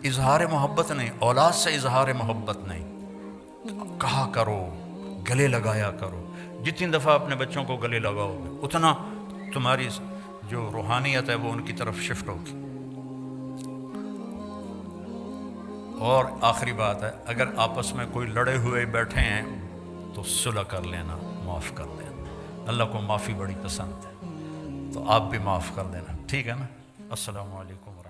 اظہار محبت نہیں، اولاد سے اظہار محبت نہیں، کہا کرو، گلے لگایا کرو. جتنی دفعہ اپنے بچوں کو گلے لگاؤ گے اتنا تمہاری جو روحانیت ہے وہ ان کی طرف شفٹ ہوگی. اور آخری بات ہے، اگر آپس میں کوئی لڑے ہوئے بیٹھے ہیں تو صلح کر لینا، معاف کر دینا. اللہ کو معافی بڑی پسند ہے، تو آپ بھی معاف کر دینا. ٹھیک ہے نا؟ السلام علیکم.